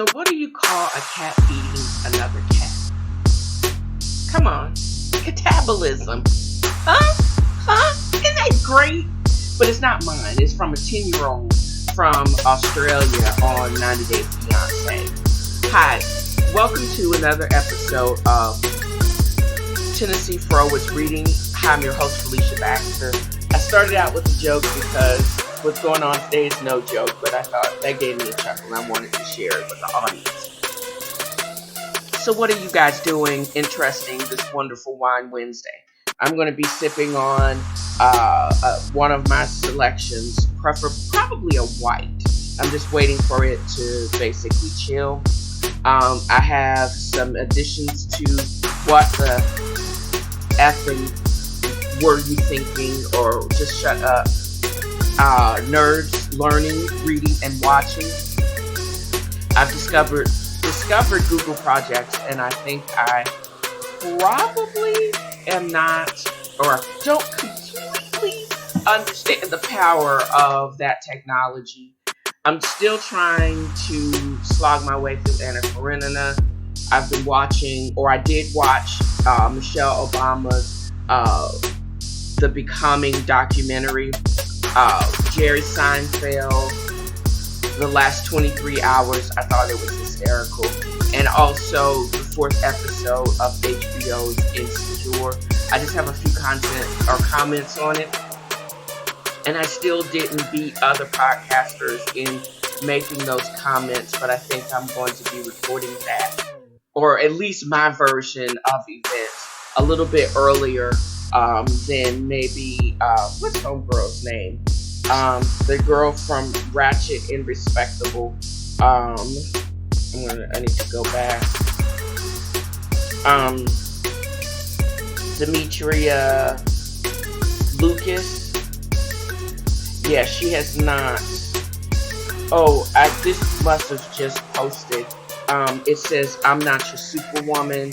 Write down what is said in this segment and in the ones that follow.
So what do you call a cat eating another cat? Come on. Catabolism. Huh? Huh? Isn't that great? But it's not mine. It's from a 10-year-old from Australia on 90 Day Fiance. Hi. Welcome to another episode of TNFro is reading. Hi, I'm your host, Felicia Baxter. I started out with a joke because what's going on today is no joke, but I thought that gave me a chuckle and I wanted to share it with the audience. So what are you guys doing interesting this wonderful Wine Wednesday? I'm going to be sipping on one of my selections, probably a white. I'm just waiting for it to basically chill. I have some additions to what the effing were you thinking, or just shut up. Nerds learning, reading, and watching. I've discovered Google Projects, and I think I probably am not, or don't completely understand the power of that technology. I'm still trying to slog my way through Karenina. I've been watching, or I did watch, Michelle Obama's The Becoming documentary. Jerry Seinfeld, the last 23 hours, I thought it was hysterical. And also the 4th episode of HBO's Insecure. I just have a few comments on it. And I still didn't beat other podcasters in making those comments, but I think I'm going to be recording that, or at least my version of events, a little bit earlier than maybe, what's homegirl's name? The girl from Ratchet and Respectable. I need to go back. Demetria Lucas. Yeah, she has not. Oh, this must have just posted. It says, "I'm Not Your Superwoman,"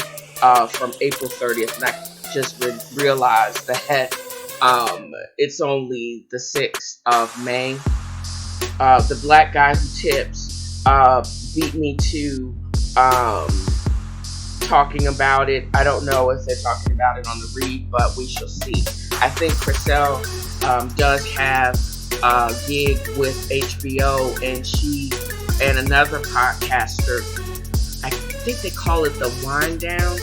from April 30th, and I just realized that it's only the 6th of May. The black guy who tips beat me to talking about it. I don't know if they're talking about it on the read, but we shall see. I think Chriselle does have a gig with HBO, and she and another podcaster, I think they call it the Wind Down,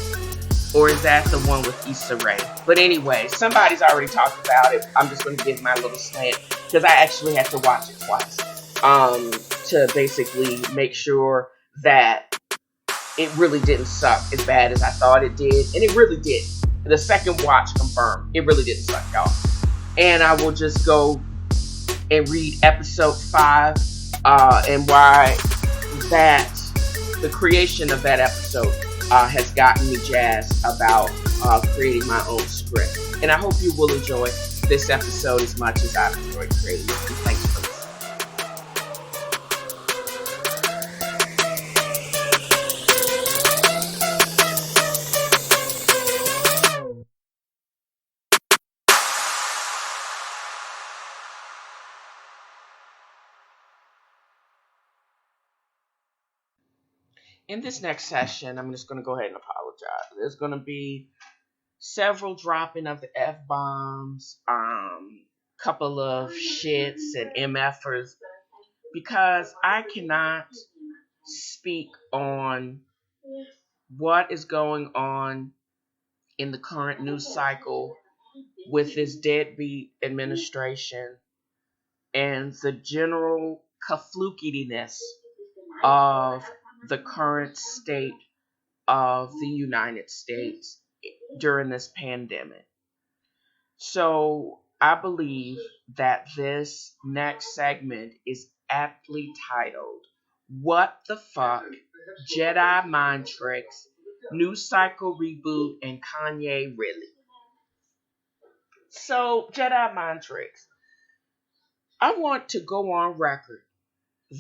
or is that the one with Issa Rae? But anyway, somebody's already talked about it. I'm just going to give my little slant, because I actually had to watch it twice to basically make sure that it really didn't suck as bad as I thought it did. And it really did. The second watch confirmed it really didn't suck, y'all. And I will just go and read episode 5 and why the creation of that episode has gotten me jazzed about creating my own script. And I hope you will enjoy this episode as much as I've enjoyed creating it. And thanks for listening. In this next session, I'm just going to go ahead and apologize. There's going to be several dropping of the F-bombs, couple of shits and MFers, because I cannot speak on what is going on in the current news cycle with this deadbeat administration and the general kaflukiness of the current state of the United States during this pandemic. So I believe that this next segment is aptly titled, "What the Fuck? Jedi Mind Tricks, News Cycle Reboot, and Kanye Really?" So, Jedi Mind Tricks. I want to go on record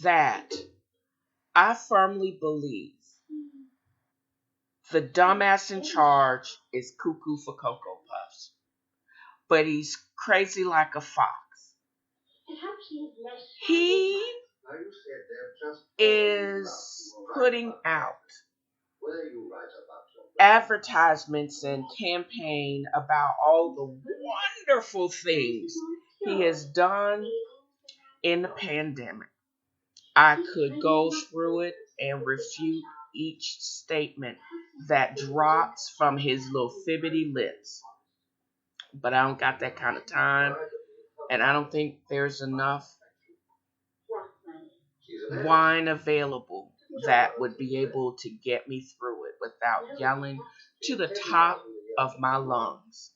that I firmly believe the dumbass in charge is cuckoo for Cocoa Puffs, but he's crazy like a fox. He is putting out advertisements and campaign about all the wonderful things he has done in the pandemic. I could go through it and refute each statement that drops from his little fibbity lips. But I don't got that kind of time, and I don't think there's enough wine available that would be able to get me through it without yelling to the top of my lungs.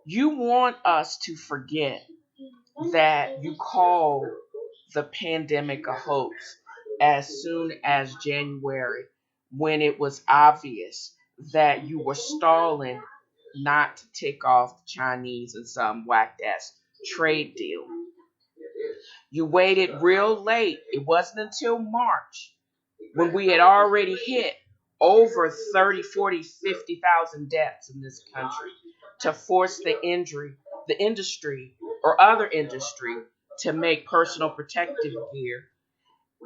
You want us to forget that you called the pandemic a hoax as soon as January, when it was obvious that you were stalling not to tick off the Chinese and some whack ass trade deal. You waited real late. It wasn't until March, when we had already hit over 30, 40, 50,000 deaths in this country, to force the industry or other industry to make personal protective gear.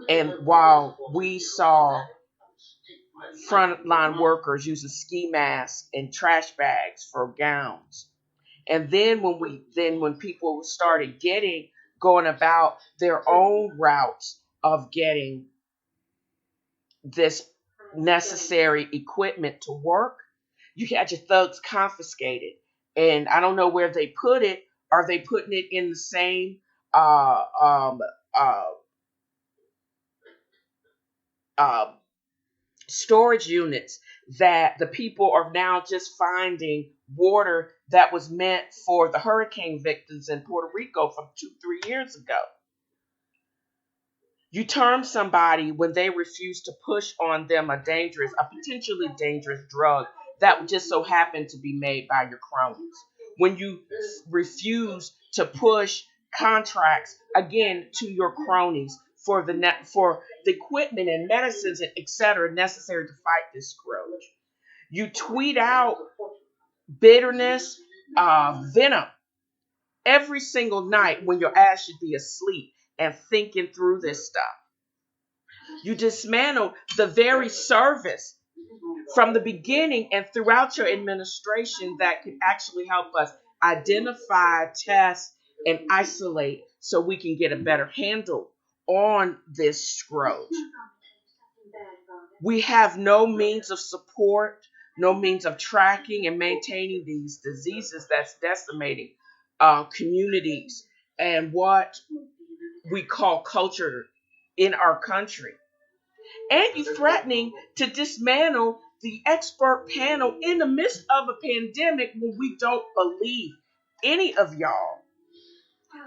And while we saw frontline workers using ski masks and trash bags for gowns. And then when people started going about their own routes of getting this necessary equipment to work, you had your thugs confiscated. And I don't know where they put it. Are they putting it in the same uh, um, uh, uh, storage units that the people are now just finding water that was meant for the hurricane victims in Puerto Rico from 2-3 years ago? You term somebody when they refuse to push on them a potentially dangerous drug that would just so happen to be made by your cronies. When you refuse to push contracts again to your cronies for the equipment and medicines and etc. necessary to fight this scourge. You tweet out bitterness, venom every single night when your ass should be asleep and thinking through this stuff. You dismantle the very service from the beginning and throughout your administration that could actually help us identify, test, and isolate so we can get a better handle on this scourge. We have no means of support, no means of tracking and maintaining these diseases that's decimating communities and what we call culture in our country. And you threatening to dismantle the expert panel in the midst of a pandemic when we don't believe any of y'all.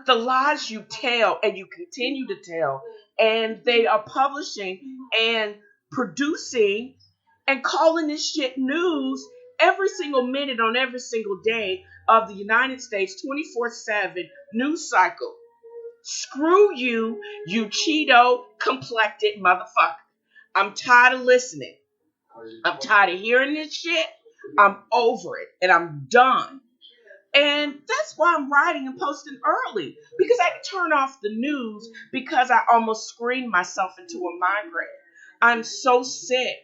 The lies you tell and you continue to tell, and they are publishing and producing and calling this shit news every single minute on every single day of the United States 24/7 news cycle. Screw you, you Cheeto complected motherfucker. I'm tired of listening. I'm tired of hearing this shit. I'm over it and I'm done. And that's why I'm writing and posting early, because I had to turn off the news because I almost screamed myself into a migraine. I'm so sick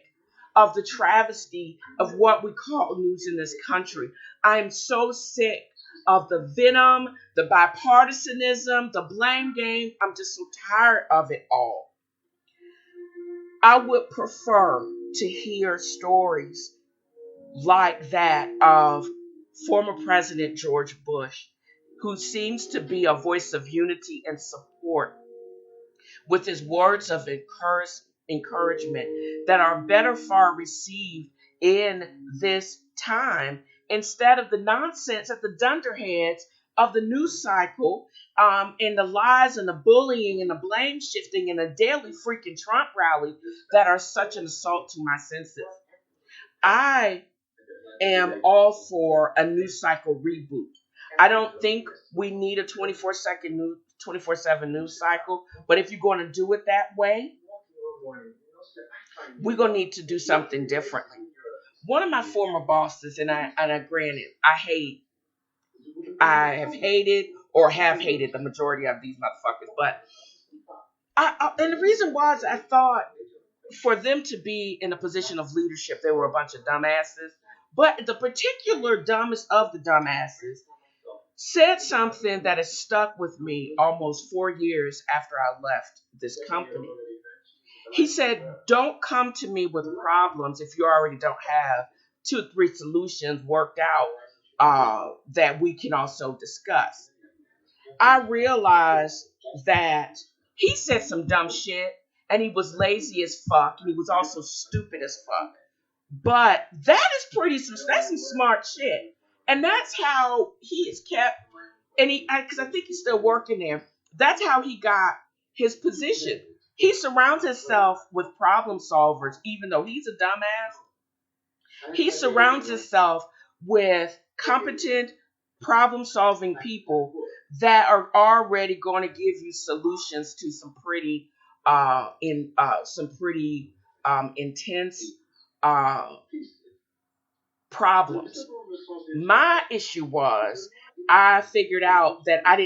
of the travesty of what we call news in this country. I'm so sick of the venom, the bipartisanism, the blame game. I'm just so tired of it all. I would prefer to hear stories like that of former President George Bush, who seems to be a voice of unity and support with his words of encouragement that are better far received in this time, instead of the nonsense at the dunderheads of the news cycle, and the lies and the bullying and the blame shifting and the daily freaking Trump rally that are such an assault to my senses. I am all for a news cycle reboot. I don't think we need a 24/7 news cycle, but if you're going to do it that way, we're going to need to do something differently. One of my former bosses, and I granted, I have hated the majority of these motherfuckers But and the reason was I thought for them to be in a position of leadership, they were a bunch of dumbasses. But the particular dumbest of the dumbasses said something that has stuck with me almost 4 years after I left this company. He said, don't come to me with problems if you already don't have 2 or 3 solutions worked out that we can also discuss. I realized that he said some dumb shit and he was lazy as fuck and he was also stupid as fuck. But that is that's some smart shit. And that's how he is kept, and because I think he's still working there. That's how he got his position. He surrounds himself with problem solvers, even though he's a dumbass. He surrounds himself with competent problem solving people that are already going to give you solutions to some pretty intense uh, problems. My issue was I figured out that I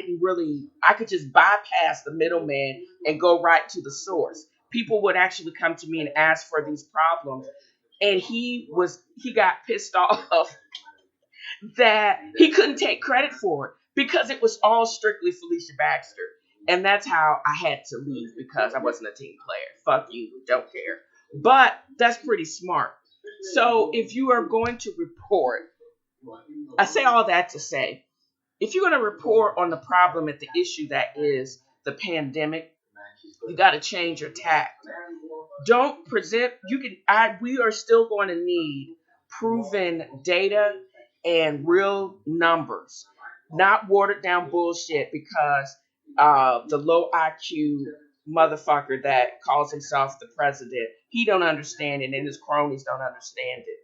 could just bypass the middleman and go right to the source. People would actually come to me and ask for these problems. And he got pissed off that he couldn't take credit for it because it was all strictly Felicia Baxter. And that's how I had to leave because I wasn't a team player. Fuck you, don't care. But that's pretty smart. So if you are going to report, I say all that to say, if you're going to report on the problem at the issue that is the pandemic, you got to change your tack. Don't present, we are still going to need proven data and real numbers, not watered down bullshit because the low IQ motherfucker that calls himself the president, he don't understand it and his cronies don't understand it.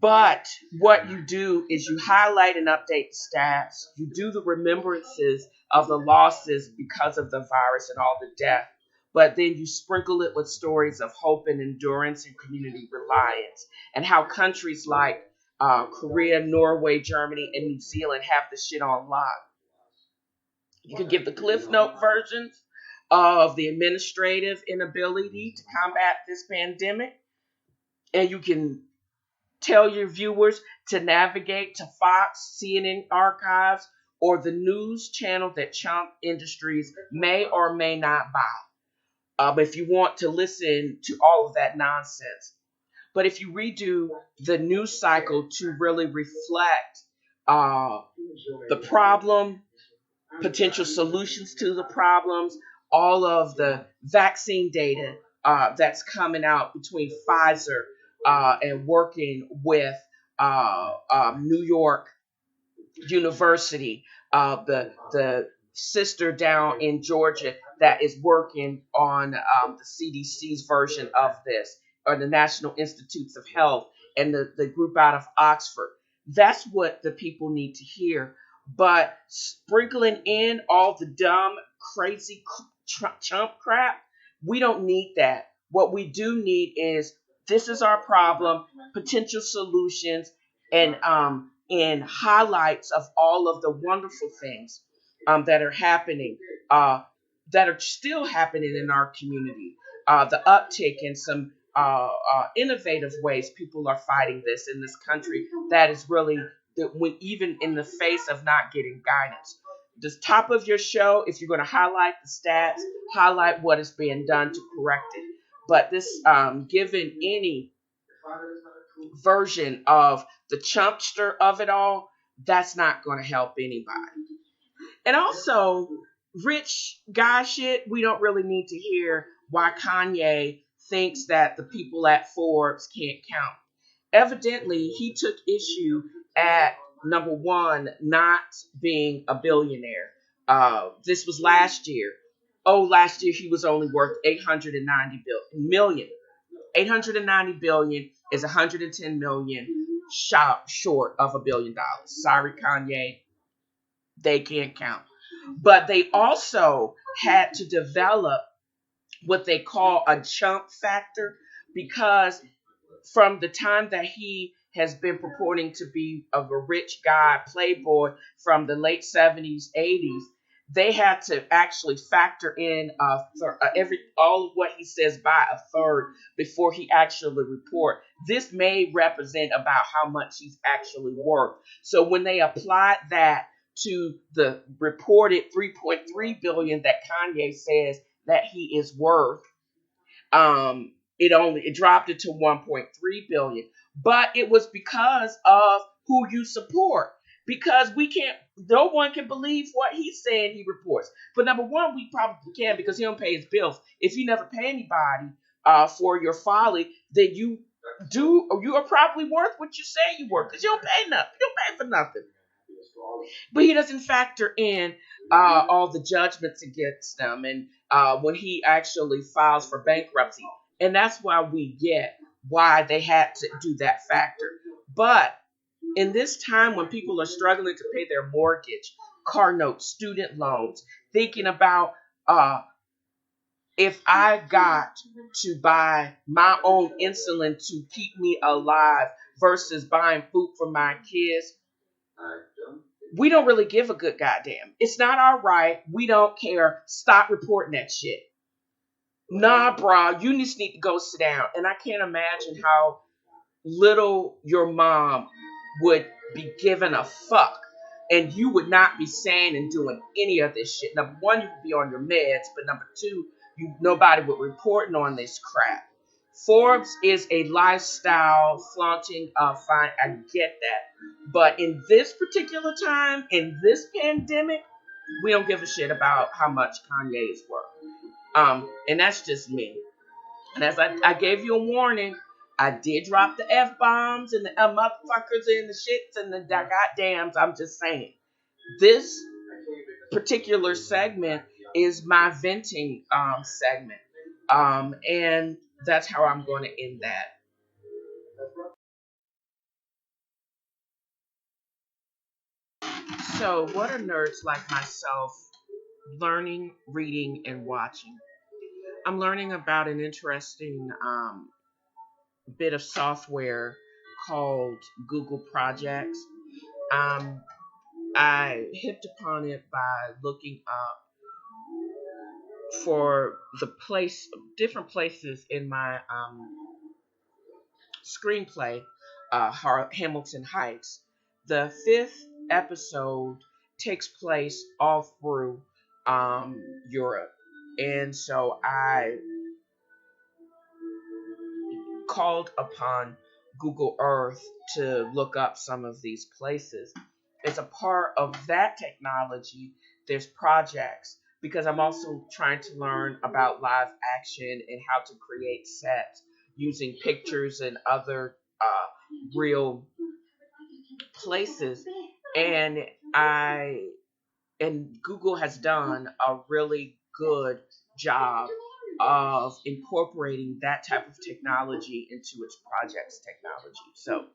But what you do is you highlight and update the stats. You do the remembrances of the losses because of the virus and all the death. But then you sprinkle it with stories of hope and endurance and community reliance and how countries like Korea, Norway, Germany, and New Zealand have the shit on lock. You could give the Cliff Note versions of the administrative inability to combat this pandemic. And you can tell your viewers to navigate to Fox, CNN archives, or the news channel that Chomp Industries may or may not buy. If you want to listen to all of that nonsense. But if you redo the news cycle to really reflect the problem, potential solutions to the problems, all of the vaccine data that's coming out between Pfizer and working with New York University, the sister down in Georgia that is working on the CDC's version of this, or the National Institutes of Health, and the group out of Oxford. That's what the people need to hear. But sprinkling in all the dumb, crazy chump crap, we don't need that. What we do need is this is our problem, potential solutions, and highlights of all of the wonderful things that are happening, that are still happening in our community. The uptick in some innovative ways people are fighting this in this country that is really, when even in the face of not getting guidance. The top of your show, if you're going to highlight the stats, highlight what is being done to correct it. But this, given any version of the chumpster of it all, that's not going to help anybody. And also, rich guy shit, we don't really need to hear why Kanye thinks that the people at Forbes can't count. Evidently, he took issue at number one, not being a billionaire. This was last year. Oh, last year he was only worth 890 million. 890 billion is 110 million short of $1 billion. Sorry, Kanye, they can't count. But they also had to develop what they call a chump factor, because from the time that he has been purporting to be of a rich guy, playboy, from the late 70s, 80s, they had to actually factor in every all of what he says by a third before he actually report. This may represent about how much he's actually worth. So when they applied that to the reported 3.3 billion that Kanye says that he is worth, it dropped it to 1.3 billion. But it was because of who you support. Because no one can believe what he's saying he reports. But number one, we probably can because he don't pay his bills. If you never pay anybody for your folly, then you are probably worth what you say you worth because you don't pay nothing. You don't pay for nothing. But he doesn't factor in all the judgments against them and when he actually files for bankruptcy. And that's why they had to do that factor. But in this time when people are struggling to pay their mortgage, car notes, student loans, thinking about if I got to buy my own insulin to keep me alive versus buying food for my kids, we don't really give a good goddamn. It's not our right. We don't care. Stop reporting that shit. Nah, brah, you just need to go sit down. And I can't imagine how little your mom would be giving a fuck. And you would not be saying and doing any of this shit. Number one, you would be on your meds. But number two, nobody would reporting on this crap. Forbes is a lifestyle flaunting of fine. I get that. But in this particular time, in this pandemic, we don't give a shit about how much Kanye is worth. And that's just me. And as I gave you a warning, I did drop the F-bombs and the motherfuckers and the shits and the goddams. I'm just saying. This particular segment is my venting segment. And that's how I'm going to end that. So, what are nerds like myself learning, reading, and watching? I'm learning about an interesting bit of software called Google Projects. I hit upon it by looking up for different places in my screenplay, Hamilton Heights. The fifth episode takes place all through Europe. And so I called upon Google Earth to look up some of these places. As a part of that technology, there's projects because I'm also trying to learn about live action and how to create sets using pictures and other real places. And Google has done a really good job of incorporating that type of technology into its projects technology. So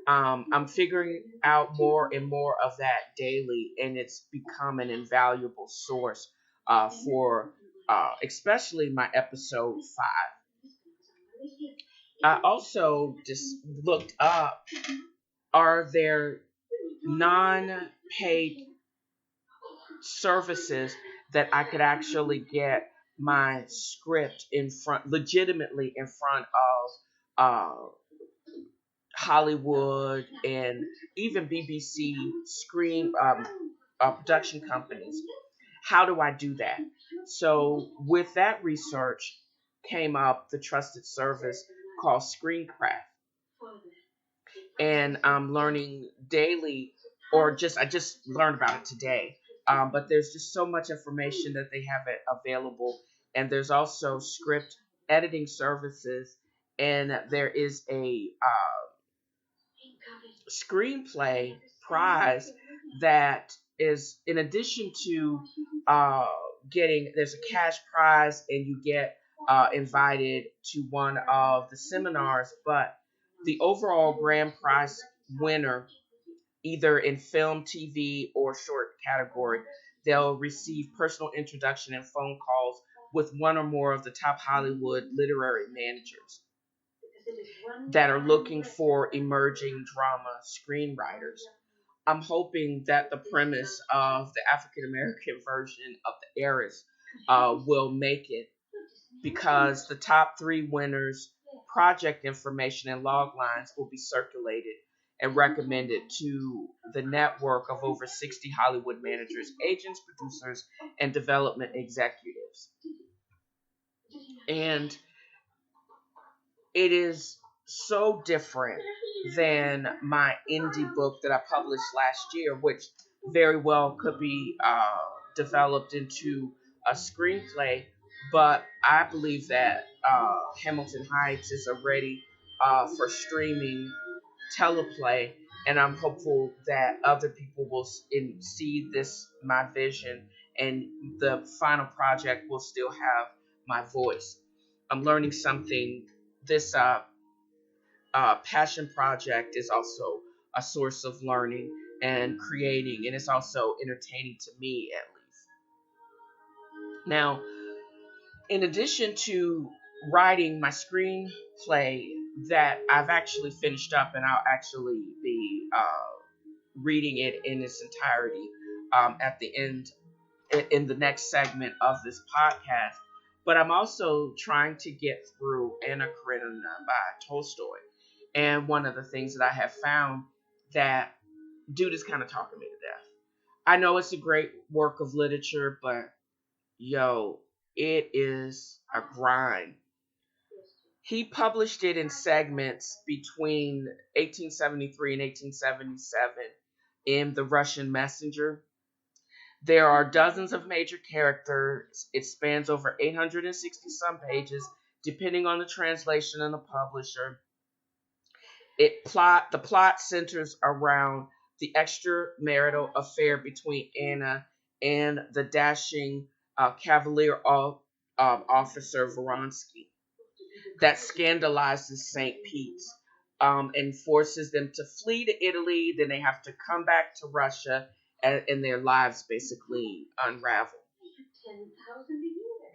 I'm figuring out more and more of that daily, and it's become an invaluable source for especially my episode 5. I also just looked up, are there non-paid services that I could actually get my script legitimately in front of Hollywood and even BBC production companies. How do I do that? So with that research came up the trusted service called Screencraft. And I'm learning daily, I just learned about it today. But there's just so much information that they have it available. And there's also script editing services. And there is a screenplay prize that is in addition to there's a cash prize and you get invited to one of the seminars, but the overall grand prize winner, either in film, TV, or short category, they'll receive personal introduction and phone calls with one or more of the top Hollywood literary managers that are looking for emerging drama screenwriters. I'm hoping that the premise of the African American version of the heiress will make it, because the top three winners' project information and log lines will be circulated and recommended to the network of over 60 Hollywood managers, agents, producers, and development executives. And it is so different than my indie book that I published last year, which very well could be developed into a screenplay. But I believe that Hamilton Heights is already for streaming teleplay, and I'm hopeful that other people will see this my vision, and the final project will still have my voice. I'm learning something. This passion project is also a source of learning and creating, and it's also entertaining to me at least. Now, in addition to writing my screenplay that I've actually finished up, and I'll actually be reading it in its entirety at the end in the next segment of this podcast. But I'm also trying to get through Anna Karenina by Tolstoy. And one of the things that I have found that dude is kind of talking me to death. I know it's a great work of literature, but yo, it is a grind. He published it in segments between 1873 and 1877 in The Russian Messenger. There are dozens of major characters. It spans over 860 some pages, depending on the translation and the publisher. The plot centers around the extramarital affair between Anna and the dashing cavalier officer Vronsky that scandalizes St. Pete's and forces them to flee to Italy. Then they have to come back to Russia, and their lives basically unravel.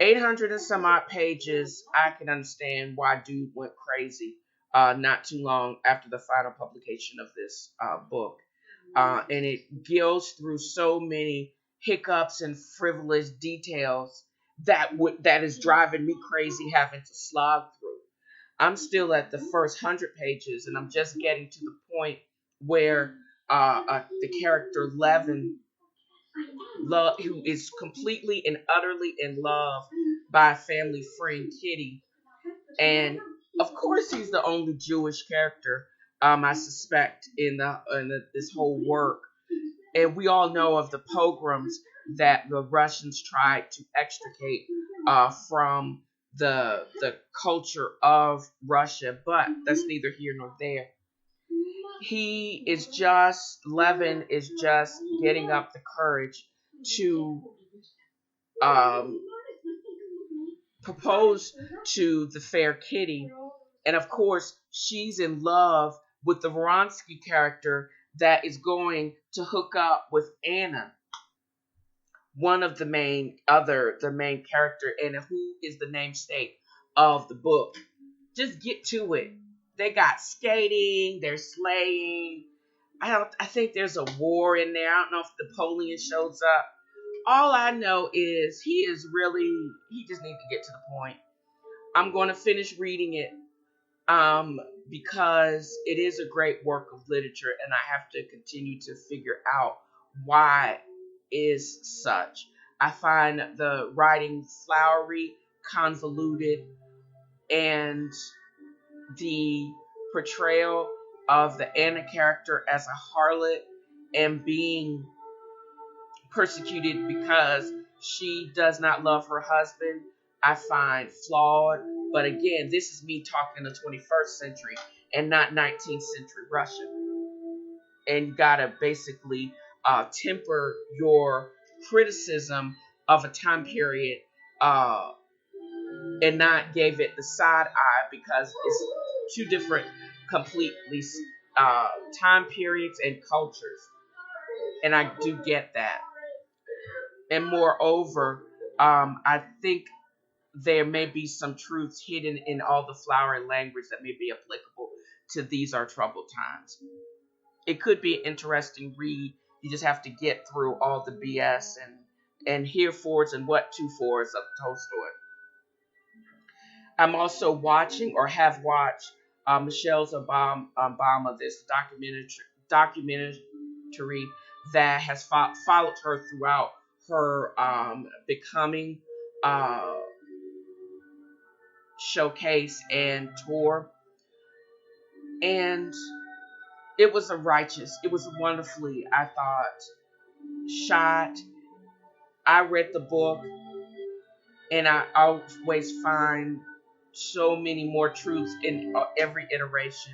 800 and some odd pages. I can understand why dude went crazy not too long after the final publication of this book. And it goes through so many hiccups and frivolous details that is driving me crazy having to slog through. I'm still at the first 100 pages, and I'm just getting to the point where the character Levin, who is completely and utterly in love by a family friend, Kitty, and of course he's the only Jewish character I suspect in this whole work. And we all know of the pogroms that the Russians tried to extricate from the culture of Russia, but that's neither here nor there. Levin is just getting up the courage to um, propose to the fair Kitty, and of course she's in love with the Vronsky character that is going to hook up with Anna, one of the main character, and who is the namesake of the book. Just get to it. They got skating, they're slaying. I think there's a war in there. I don't know if Napoleon shows up. All I know is he just needs to get to the point. I'm going to finish reading it because it is a great work of literature, and I have to continue to figure out why is such. I find the writing flowery, convoluted, and the portrayal of the Anna character as a harlot and being persecuted because she does not love her husband, I find flawed. But again, this is me talking the 21st century and not 19th century Russia. And you gotta basically temper your criticism of a time period and not give it the side eye, because it's two different completely time periods and cultures. And I do get that. And moreover, I think there may be some truths hidden in all the flowery language that may be applicable to these are troubled times. it could be an interesting read. You just have to get through all the BS and hear fours and what to fours of Tolstoy. I'm also watching or have watched Michelle's Obama, this documentary that has followed her throughout her becoming uh, showcase and tour. And it was it was wonderfully, I thought, shot. I read the book and I always find so many more truths in every iteration.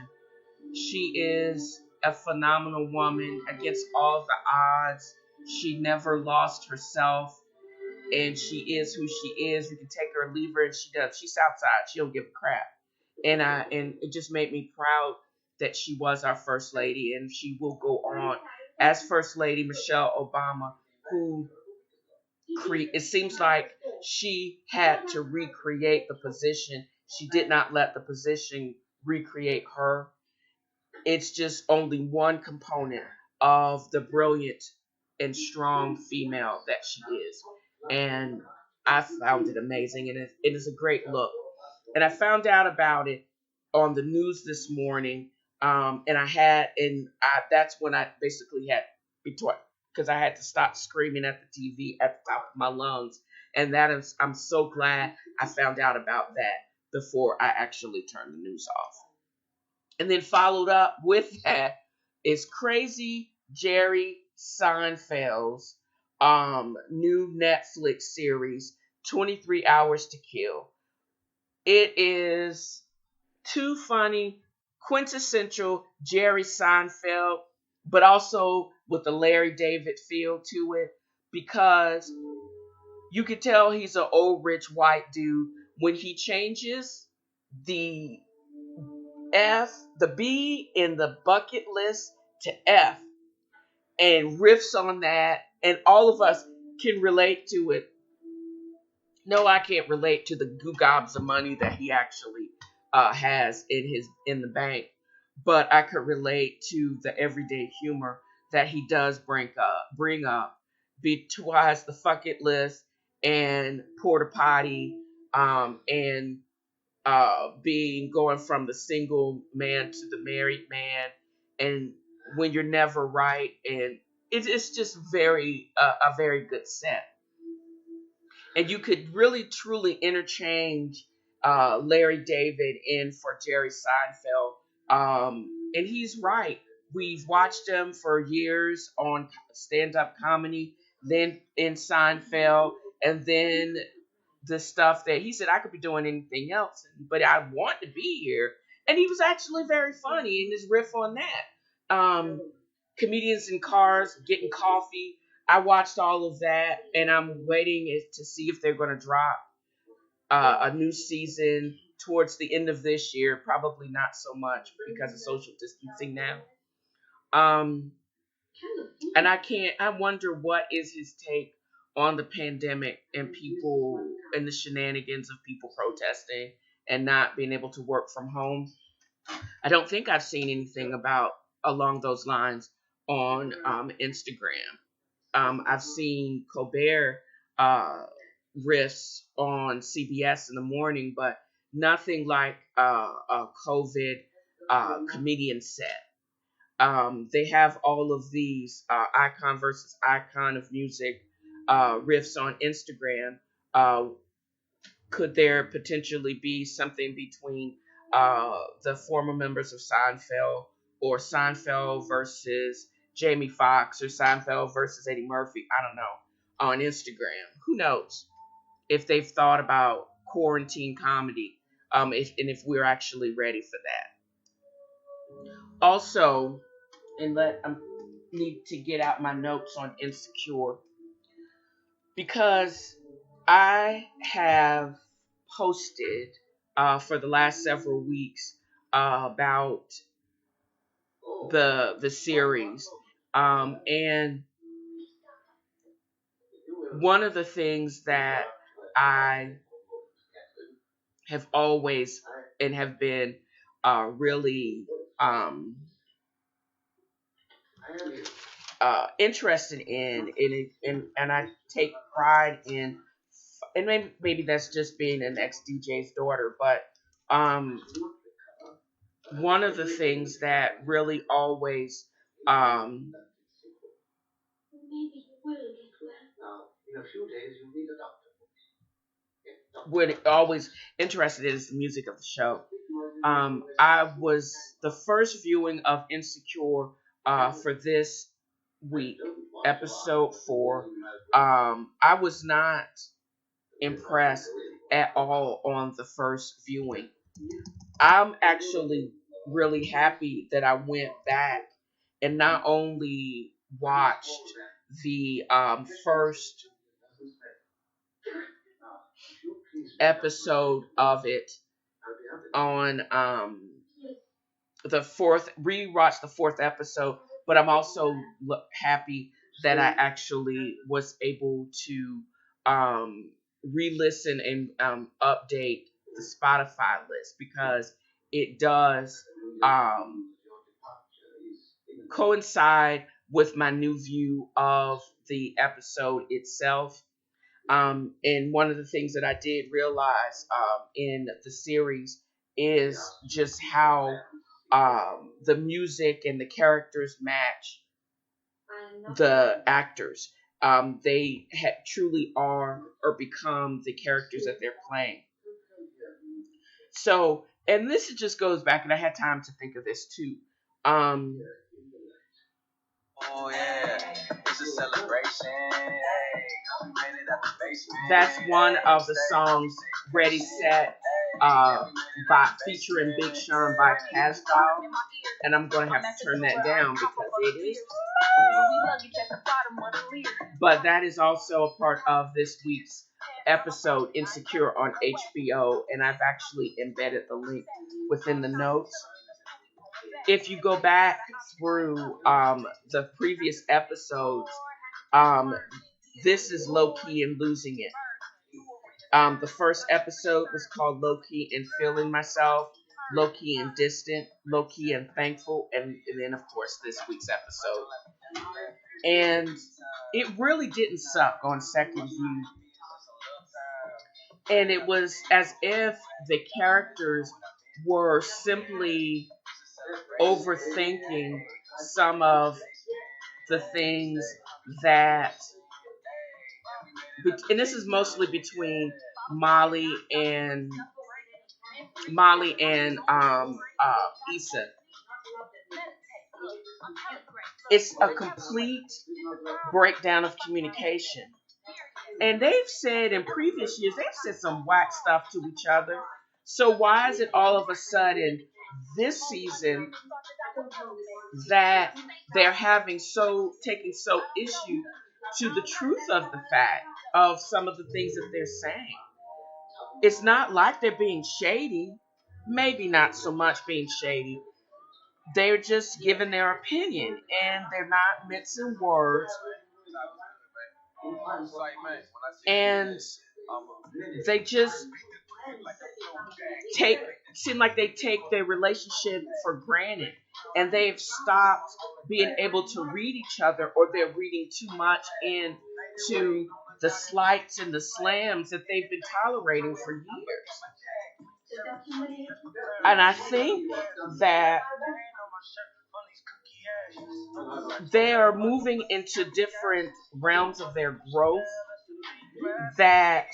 She is a phenomenal woman against all the odds. She never lost herself, and she is who she is. You can take her or leave her, and she does. She's outside. She don't give a crap. And it just made me proud that she was our first lady, and she will go on as first lady Michelle Obama, who it seems like she had to recreate the position. She did not let the position recreate her. It's just only one component of the brilliant and strong female that she is. And I found it amazing, and it is a great look. And I found out about it on the news this morning. That's when I basically had between because I had to stop screaming at the TV at the top of my lungs. And I'm so glad I found out about that before I actually turned the news off. And then followed up with that is Crazy Jerry Seinfeld's new Netflix series, 23 Hours to Kill. It is too funny, quintessential Jerry Seinfeld, but also with the Larry David feel to it because you could tell he's an old rich white dude when he changes the the B in the bucket list to F and riffs on that, and all of us can relate to it. No, I can't relate to the gobs of money that he actually has in the bank, but I could relate to the everyday humor that he does bring up, besides the bucket list and porta potty, and being going from the single man to the married man, and when you're never right, and it's just a very good set, and you could really truly interchange Larry David in for Jerry Seinfeld, and he's right. We've watched him for years on stand-up comedy, then in Seinfeld, and then the stuff that he said I could be doing anything else, but I want to be here. And he was actually very funny in his riff on that. Comedians in cars getting coffee. I watched all of that, and I'm waiting to see if they're going to drop a new season towards the end of this year. Probably not so much because of social distancing now. Um, and I wonder what is his take on the pandemic and people and the shenanigans of people protesting and not being able to work from home. I don't think I've seen anything about along those lines on Instagram. I've seen Colbert riffs on CBS in the morning, but nothing like a COVID comedian set. They have all of these icon versus icon of music riffs on Instagram. Uh, could there potentially be something between the former members of Seinfeld, or Seinfeld versus Jamie Foxx, or Seinfeld versus Eddie Murphy? I don't know. On Instagram, who knows if they've thought about quarantine comedy, if we're actually ready for that. Also, I need to get out my notes on Insecure because I have posted for the last several weeks about the series, and one of the things that I have always and have been really interested in, and I take pride in, and maybe that's just being an ex DJ's daughter, but um, one of the things that really always um, would always interested in is the music of the show. I was the first viewing of Insecure for this week, episode 4. I was not impressed at all on the first viewing. I'm actually really happy that I went back and not only watched the first episode of it on the fourth, rewatched the fourth episode, but I'm also happy that I actually was able to um, re-listen and update the Spotify list, because it does um, coincide with my new view of the episode itself. And one of the things that I did realize in the series is just how the music and the characters match the actors. They truly are or become the characters that they're playing. So, and this just goes back, and I had time to think of this too. Oh yeah, it's a celebration. Hey, that's one of the songs, Ready Set, by featuring Big Sean by Casdog, and I'm gonna have to turn that down because it is. But that is also a part of this week's episode, Insecure on HBO, and I've actually embedded the link within the notes. If you go back through the previous episodes, this is Lowkey and Losing It. The first episode was called Lowkey and Feeling Myself, Lowkey and Distant, Lowkey and Thankful, and then, of course, this week's episode. And it really didn't suck on second view. And it was as if the characters were simply overthinking some of the things that, and this is mostly between Molly and Issa. It's a complete breakdown of communication. And they've said in previous years, they've said some whack stuff to each other. So why is it all of a sudden this season that they're taking so issue to the truth of the fact of some of the things that they're saying? It's not like they're being shady. Maybe not so much being shady. They're just giving their opinion, and they're not mixing words. And they just seem like they take their relationship for granted, and they've stopped being able to read each other, or they're reading too much into the slights and the slams that they've been tolerating for years. And I think that they are moving into different realms of their growth, that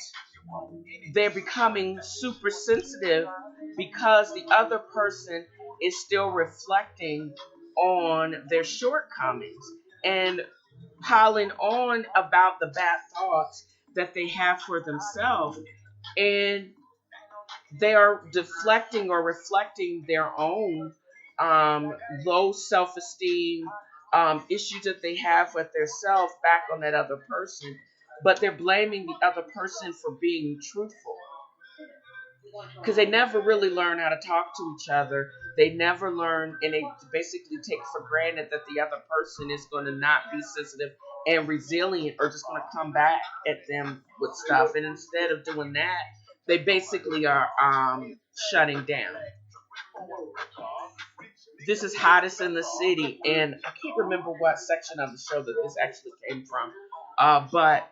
they're becoming super sensitive because the other person is still reflecting on their shortcomings and piling on about the bad thoughts that they have for themselves, and they are deflecting or reflecting their own low self-esteem issues that they have with their self back on that other person, but they're blaming the other person for being truthful, because they never really learn how to talk to each other. They never learn, and they basically take for granted that the other person is going to not be sensitive and resilient, or just going to come back at them with stuff. And instead of doing that, they basically are shutting down. this is hottest in the city, and I can't remember what section of the show that this actually came from. But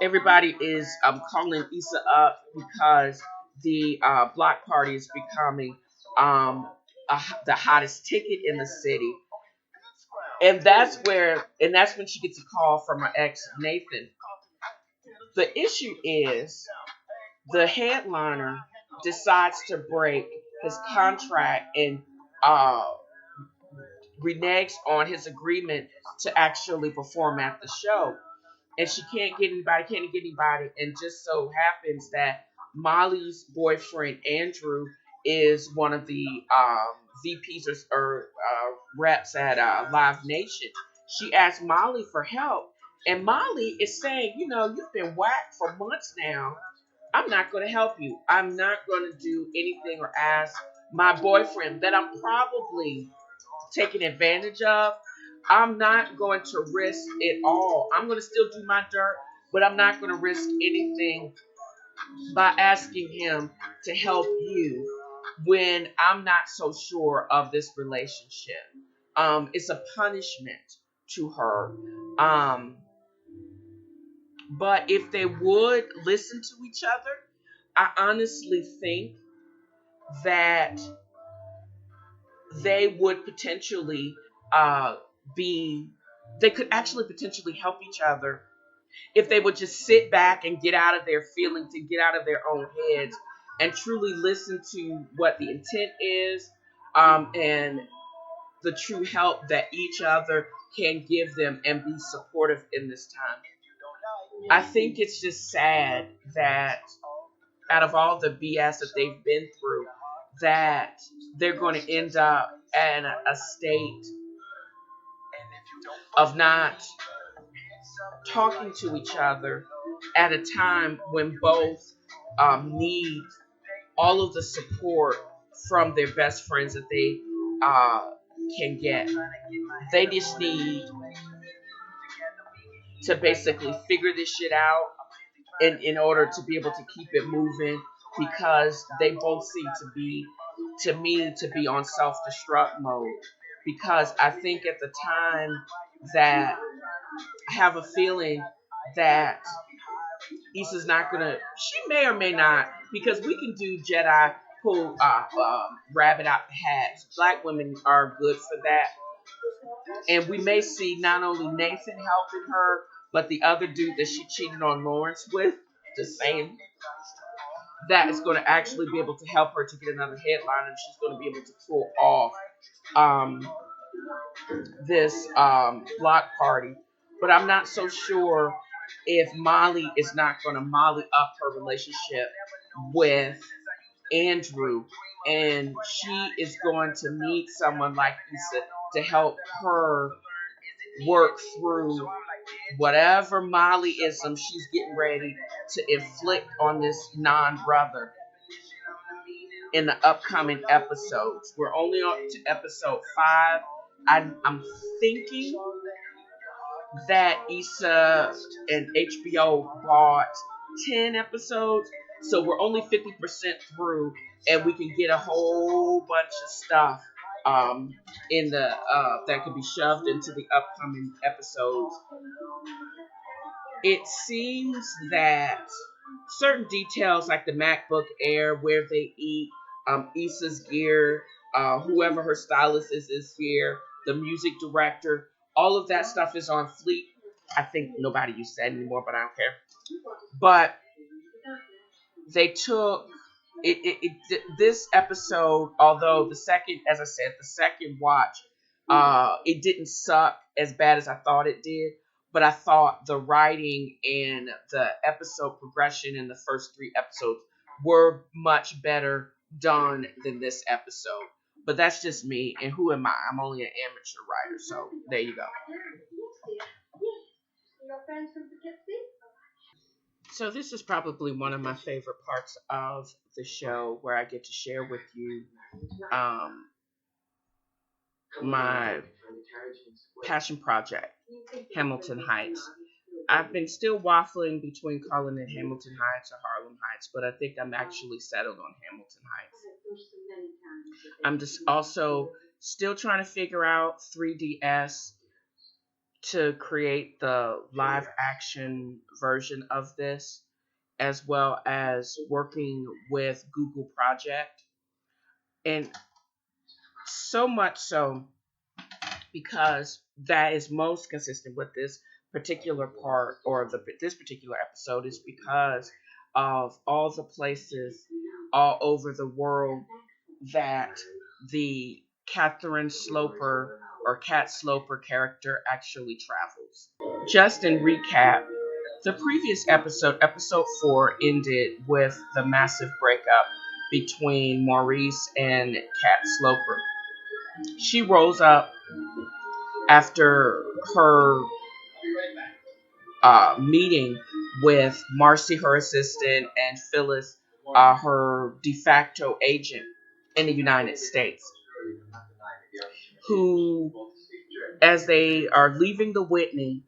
everybody is calling Issa up because the block party is becoming the hottest ticket in the city, and that's when she gets a call from her ex Nathan. The issue is the headliner decides to break his contract and uh, reneges on his agreement to actually perform at the show. And she can't get anybody, and just so happens that Molly's boyfriend Andrew is one of the VPs or reps at Live Nation. She asked Molly for help, and Molly is saying, you've been whacked for months now. I'm not going to help you. I'm not going to do anything or ask my boyfriend that I'm probably taken advantage of. I'm not going to risk it all. I'm going to still do my dirt, but I'm not going to risk anything by asking him to help you when I'm not so sure of this relationship. It's a punishment to her. But if they would listen to each other, I honestly think that they would potentially uh, they could actually potentially help each other if they would just sit back and get out of their feelings and get out of their own heads and truly listen to what the intent is, and the true help that each other can give them and be supportive in this time. I think it's just sad that out of all the BS that they've been through, that they're going to end up in a state of not talking to each other at a time when both need all of the support from their best friends that they can get. They just need to basically figure this shit out in order to be able to keep it moving, because they both seem to me, to be on self-destruct mode. Because I think at the time that I have a feeling that Issa's not gonna, she may or may not, because we can do Jedi pull rabbit out the hat. Black women are good for that. And we may see not only Nathan helping her, but the other dude that she cheated on Lawrence with, the same, that is going to actually be able to help her to get another headline, and she's going to be able to pull off this block party. But I'm not so sure if Molly is not going to molly up her relationship with Andrew, and she is going to need someone like Issa to help her work through whatever Mollyism she's getting ready to inflict on this non-brother in the upcoming episodes. We're only on to episode 5. I'm thinking that Issa and HBO bought 10 episodes, so we're only 50% through, and we can get a whole bunch of stuff in the that could be shoved into the upcoming episodes. It seems that certain details like the MacBook Air, where they eat, Issa's gear, whoever her stylist is here, the music director, all of that stuff is on fleek. I think nobody uses that anymore, but I don't care. But they took this episode, although the second, as I said, the second watch, it didn't suck as bad as I thought it did. But I thought the writing and the episode progression in the first 3 episodes were much better done than this episode. But that's just me, and who am I? I'm only an amateur writer, so there you go. So this is probably one of my favorite parts of the show, where I get to share with you my passion project, Hamilton Heights. I've been still waffling between calling it Hamilton Heights or Harlem Heights, but I think I'm actually settled on Hamilton Heights. I'm just also still trying to figure out 3DS to create the live action version of this, as well as working with Google Project. And so much so because that is most consistent with this particular part or this particular episode is because of all the places all over the world that the Catherine Sloper or Cat Sloper character actually travels. Just in recap, the previous episode, episode 4, ended with the massive breakup between Maurice and Cat Sloper. She rose up after her meeting with Marcy, her assistant, and Phyllis, her de facto agent in the United States, who, as they are leaving the Whitney,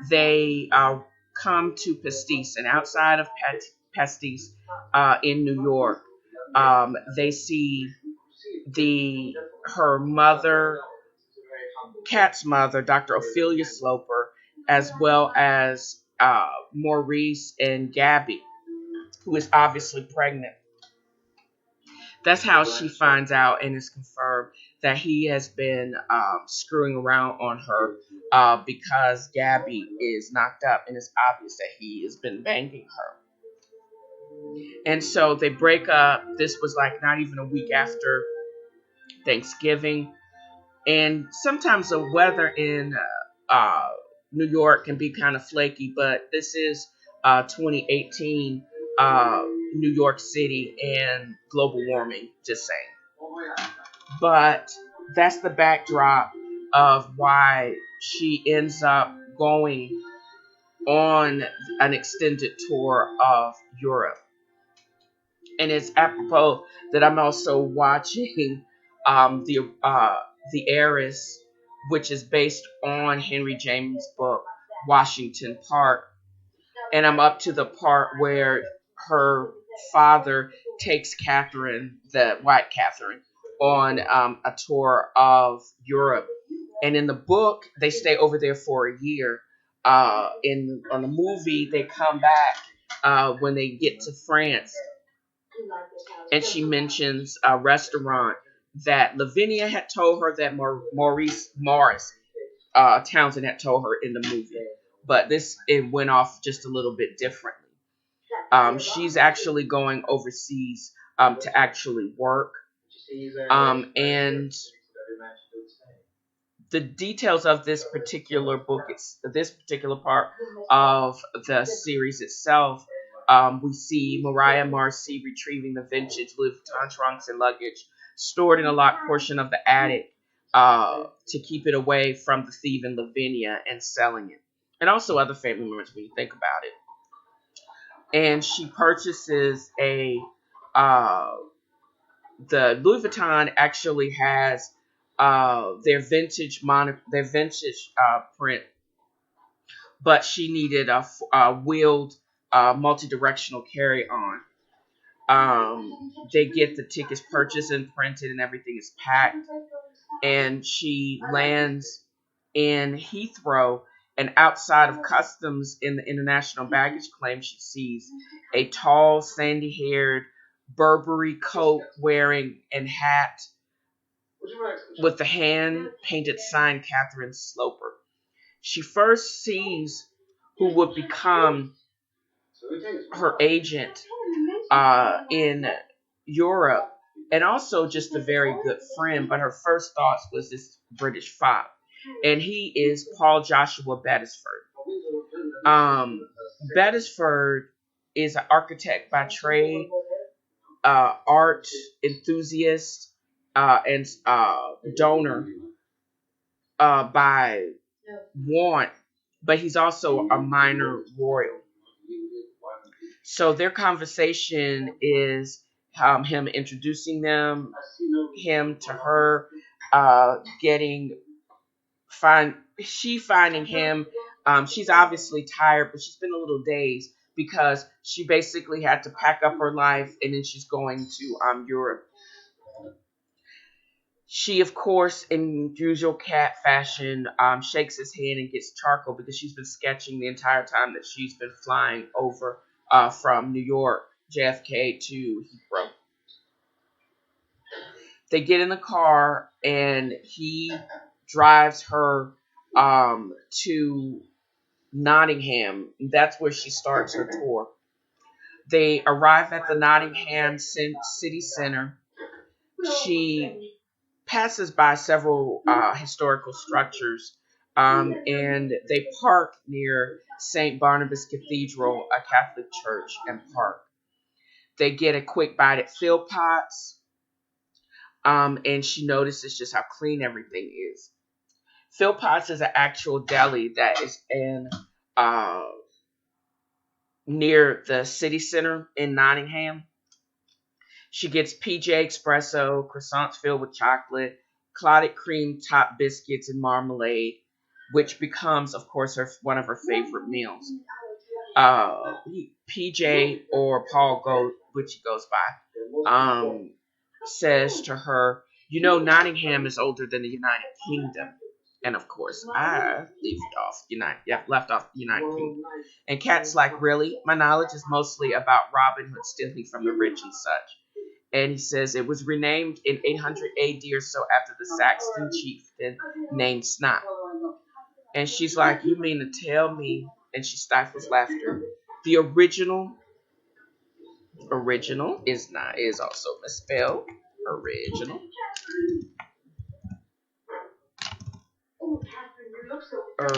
they come to Pastis, and outside of Pastis in New York, they see her mother, Kat's mother, Dr. Ophelia Sloper, as well as Maurice and Gabby, who is obviously pregnant. That's how she finds out and is confirmed that he has been screwing around on her because Gabby is knocked up, and it's obvious that he has been banging her. And so they break up. This was like not even a week after Thanksgiving. And sometimes the weather in New York can be kind of flaky, but this is 2018 New York City and global warming, just saying. But that's the backdrop of why she ends up going on an extended tour of Europe. And it's apropos that I'm also watching the Heiress, which is based on Henry James' book Washington Park, and I'm up to the part where her father takes Catherine, the white Catherine, on a tour of Europe, and in the book they stay over there for a year. On the movie, they come back when they get to France, and she mentions a restaurant that Lavinia had told her that Maurice Morris Townsend had told her in the movie, but it went off just a little bit differently. She's actually going overseas to actually work, and the details of this particular book, this particular part of the series itself, we see Mariah Marcy retrieving the vintage Louis Vuitton trunks and luggage stored in a locked portion of the attic to keep it away from the thief in Lavinia and selling it. And also other family members when you think about it. And she purchases the Louis Vuitton actually has their vintage print, but she needed a wheeled multi-directional carry-on. They get the tickets purchased and printed, and everything is packed. And she lands in Heathrow, and outside of customs in the international baggage claim, she sees a tall, sandy-haired, Burberry coat wearing and hat with the hand-painted sign Catherine Sloper. She first sees who would become her agent in Europe, and also just a very good friend, but her first thoughts was this British fop, and he is Paul Joshua Beresford. Beresford is an architect by trade, art enthusiast, and donor by want, but he's also a minor royal. So their conversation is him introducing him to her, finding him. She's obviously tired, but she's been a little dazed because she basically had to pack up her life, and then she's going to Europe She, of course, in usual cat fashion, shakes his hand and gets charcoal because she's been sketching the entire time that she's been flying over from New York, JFK to Heathrow. They get in the car and he drives her to Nottingham. That's where she starts her tour. They arrive at the Nottingham city center. She passes by several historical structures, and they park near St. Barnabas Cathedral, a Catholic church, and park. They get a quick bite at Philpotts, and she notices just how clean everything is. Philpotts is an actual deli that is in uh, near the city center in Nottingham. She gets PJ espresso, croissants filled with chocolate, clotted cream top biscuits and marmalade, which becomes, of course, one of her favorite meals. PJ or Paul Go, which he goes by, says to her, "You know, Nottingham is older than the United Kingdom." And of course, I left off United Kingdom. And Kat's like, "Really? My knowledge is mostly about Robin Hood stealing from the rich and such." And he says it was renamed in 800 AD or so after the Saxon chieftain named Snot. And she's like, "You mean to tell me?" And she stifles laughter. The original is also misspelled. Original.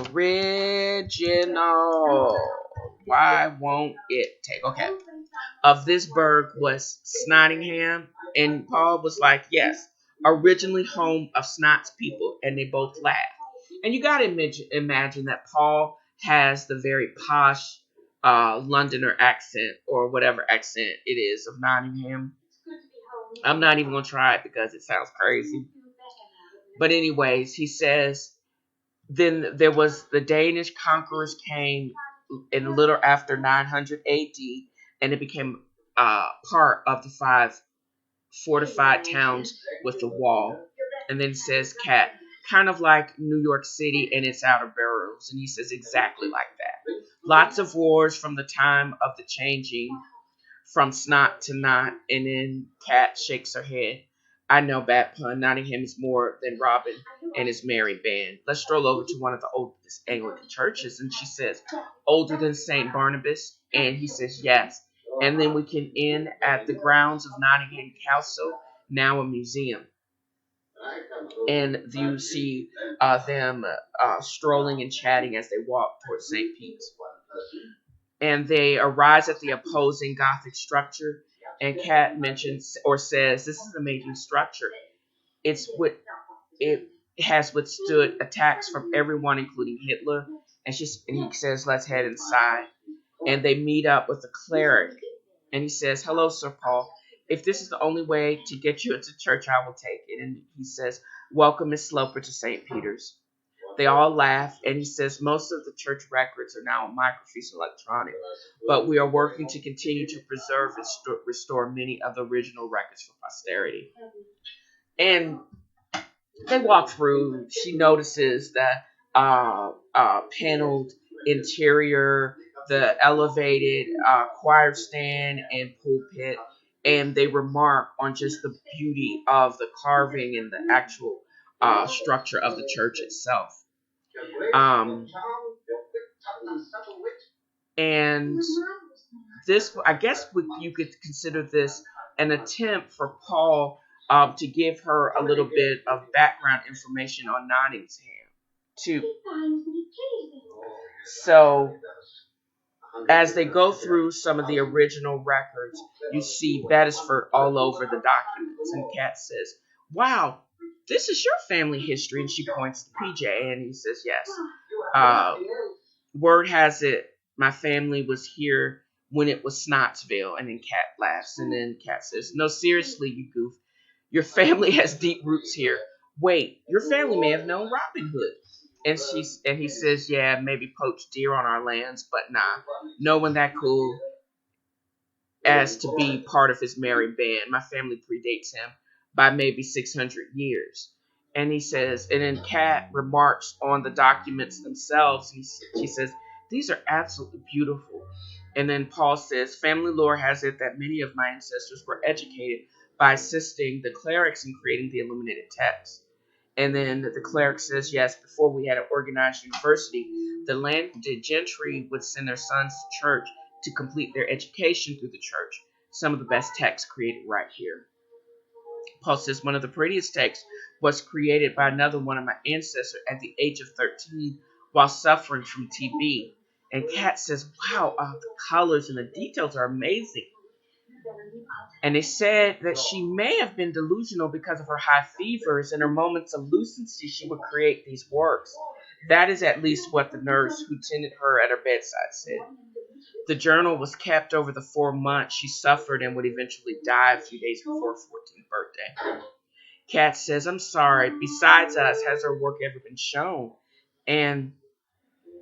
Original. Why won't it take? Okay. Of this burg was Snottingham, and Paul was like, "Yes, originally home of Snot's people," and they both laughed. And you gotta imagine that Paul has the very posh Londoner accent, or whatever accent it is, of Nottingham. I'm not even gonna try it because it sounds crazy. But anyways, he says, then there was the Danish conquerors came in a little after 900 AD, and it became part of the 5 fortified towns with the wall. And then says Cat, kind of like New York City and its outer boroughs. And he says exactly like that. Lots of wars from the time of the changing from snot to knot. And then Cat shakes her head. "I know, bad pun. Nottingham is more than Robin and his merry band. Let's stroll over to one of the oldest Anglican churches." And she says, "Older than St. Barnabas?" And he says, "Yes. And then we can end at the grounds of Nottingham Castle, now a museum." And you see them strolling and chatting as they walk towards St. Pete's. And they arise at the opposing Gothic structure. And Kat mentions or says, "This is an amazing structure. It has withstood attacks from everyone, including Hitler." And he says, "Let's head inside." And they meet up with the cleric. And he says, "Hello, Sir Paul. If this is the only way to get you into church, I will take it." And he says, "Welcome, Miss Sloper, to St. Peter's." They all laugh, and he says most of the church records are now on microfiche electronic, but we are working to continue to preserve and restore many of the original records for posterity. And they walk through. She notices the paneled interior, the elevated choir stand and pulpit, and they remark on just the beauty of the carving and the actual structure of the church itself. And this, I guess, you could consider this an attempt for Paul to give her a little bit of background information on Nottingham too. So as they go through some of the original records, you see Beresford all over the documents. And Kat says, "Wow, this is your family history." And she points to PJ, and he says, "Yes. Word has it, my family was here when it was Snotsville." And then Kat laughs, and then Kat says, "No, seriously, you goof. Your family has deep roots here. Wait, your family may have known Robin Hood." And he says, "Yeah, maybe poached deer on our lands, but nah, no one that cool as to be part of his merry band. My family predates him. by maybe 600 years. And he says, and then Cat remarks on the documents themselves. She says, these are absolutely beautiful. And then Paul says, family lore has it that many of my ancestors were educated by assisting the clerics in creating the illuminated text. And then the cleric says, yes, before we had an organized university, the landed gentry would send their sons to church to complete their education through the church. Some of the best texts created right here. Paul says one of the prettiest texts was created by another one of my ancestors at the age of 13 while suffering from TB. And Kat says, wow, the colors and the details are amazing. And they said that she may have been delusional because of her high fevers and her moments of lucidity. She would create these works. That is at least what the nurse who tended her at her bedside said. The journal was kept over the 4 months she suffered and would eventually die a few days before her 14th birthday. Kat says, I'm sorry, besides us, has her work ever been shown? And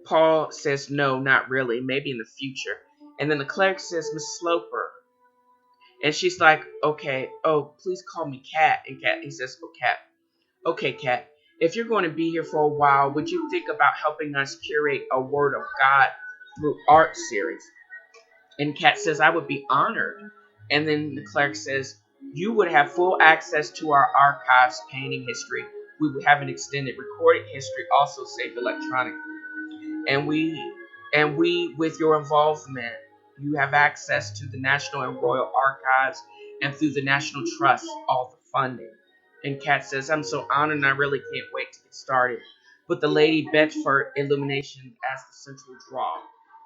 Paul says, no, not really, maybe in the future. And then the cleric says, Miss Sloper. And she's like, okay, oh, please call me Kat. And he says, oh, Kat. Okay, Kat, if you're going to be here for a while, would you think about helping us curate a Word of God through art series? And Kat says, I would be honored. And then the cleric says, you would have full access to our archives, painting history. We would have an extended recorded history, also saved electronically. And we, with your involvement, you have access to the National and Royal Archives and through the National Trust, all the funding. And Kat says, I'm so honored and I really can't wait to get started. With the Lady Bedford illumination as the central draw.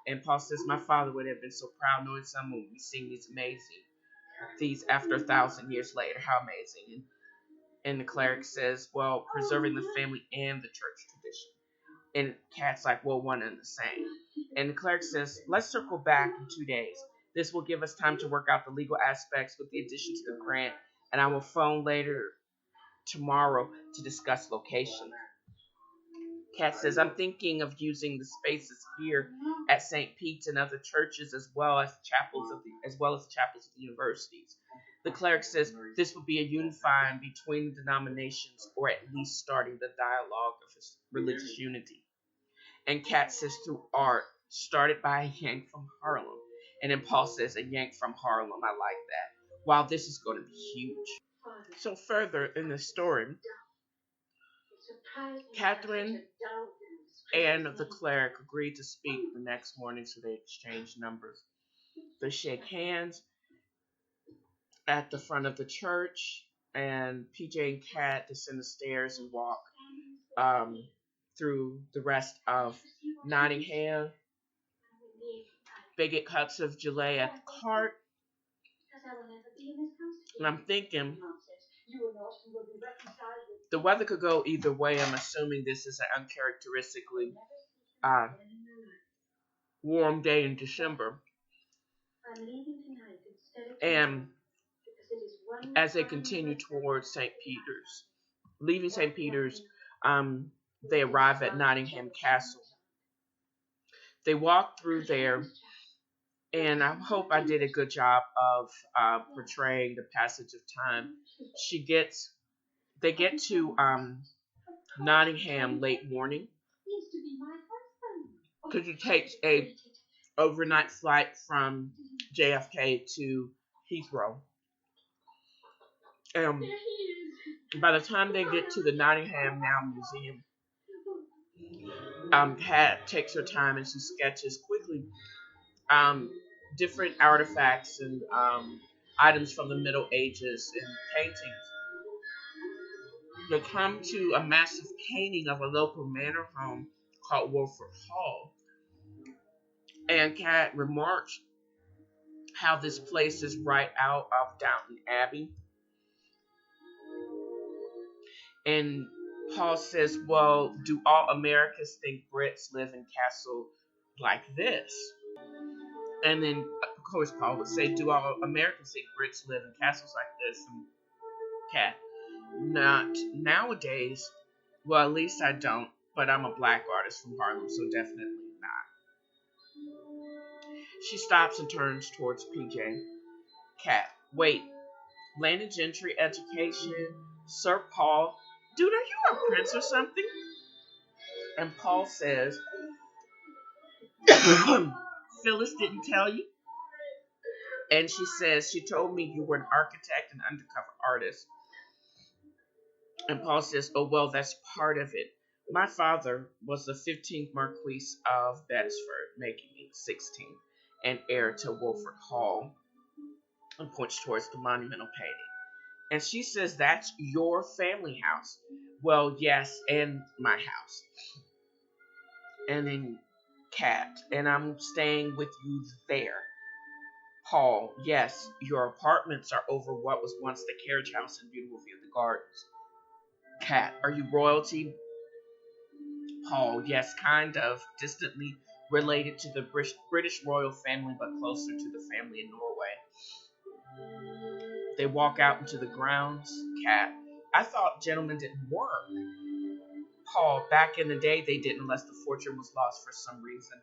And Paul says, my father would have been so proud knowing someone would be seeing these after 1,000 years later. How amazing. And the cleric says, well, preserving the family and the church tradition. And Kat's like, well, one and the same. And the cleric says, let's circle back in 2 days. This will give us time to work out the legal aspects with the addition to the grant. And I will phone later tomorrow to discuss location. Kat says, I'm thinking of using the spaces here at St. Pete's and other churches as well as chapels of the universities. The cleric says this would be a unifying between the denominations, or at least starting the dialogue of religious unity. And Kat says through art, started by a yank from Harlem. And then Paul says a yank from Harlem. I like that. Wow, this is going to be huge. So further in the story, Catherine and the cleric agreed to speak the next morning, so they exchanged numbers. They shake hands at the front of the church, and PJ and Kat descend the stairs and walk through the rest of Nottingham. They get cups of gelée at the cart, and I'm thinking the weather could go either way. I'm assuming this is an uncharacteristically warm day in December. And as they continue towards St. Peter's, leaving St. Peter's, they arrive at Nottingham Castle. They walk through there, and I hope I did a good job of portraying the passage of time. They get to Nottingham late morning because it takes a overnight flight from JFK to Heathrow. By the time they get to the Nottingham Now Museum, Kat takes her time and she sketches quickly different artifacts and items from the Middle Ages and paintings. They come to a massive painting of a local manor home called Wolford Hall. And Kat remarks how this place is right out of Downton Abbey. And Paul says, well, do all Americans think Brits live in castles like this? And then, of course, Paul would say, do all Americans think Brits live in castles like this? And Kat, not nowadays. Well, at least I don't. But I'm a black artist from Harlem, so definitely not. She stops and turns towards PJ. Kat, wait. landed gentry education. Sir Paul, dude, are you a prince or something? And Paul says, Phyllis didn't tell you? And she says, she told me you were an architect and undercover artist. And Paul says, oh, well, that's part of it. My father was the 15th Marquis of Beresford, making me 16th, and heir to Wolford Hall, and points towards the monumental painting. And she says, that's your family house. Well, yes, and my house. And then Cat, and I'm staying with you there. Paul, yes, your apartments are over what was once the carriage house in beautiful view of the gardens. Cat, are you royalty? Paul, yes, kind of, distantly related to the British royal family, but closer to the family in Norway. They walk out into the grounds. Cat, I thought gentlemen didn't work. Paul, back in the day they didn't unless the fortune was lost for some reason.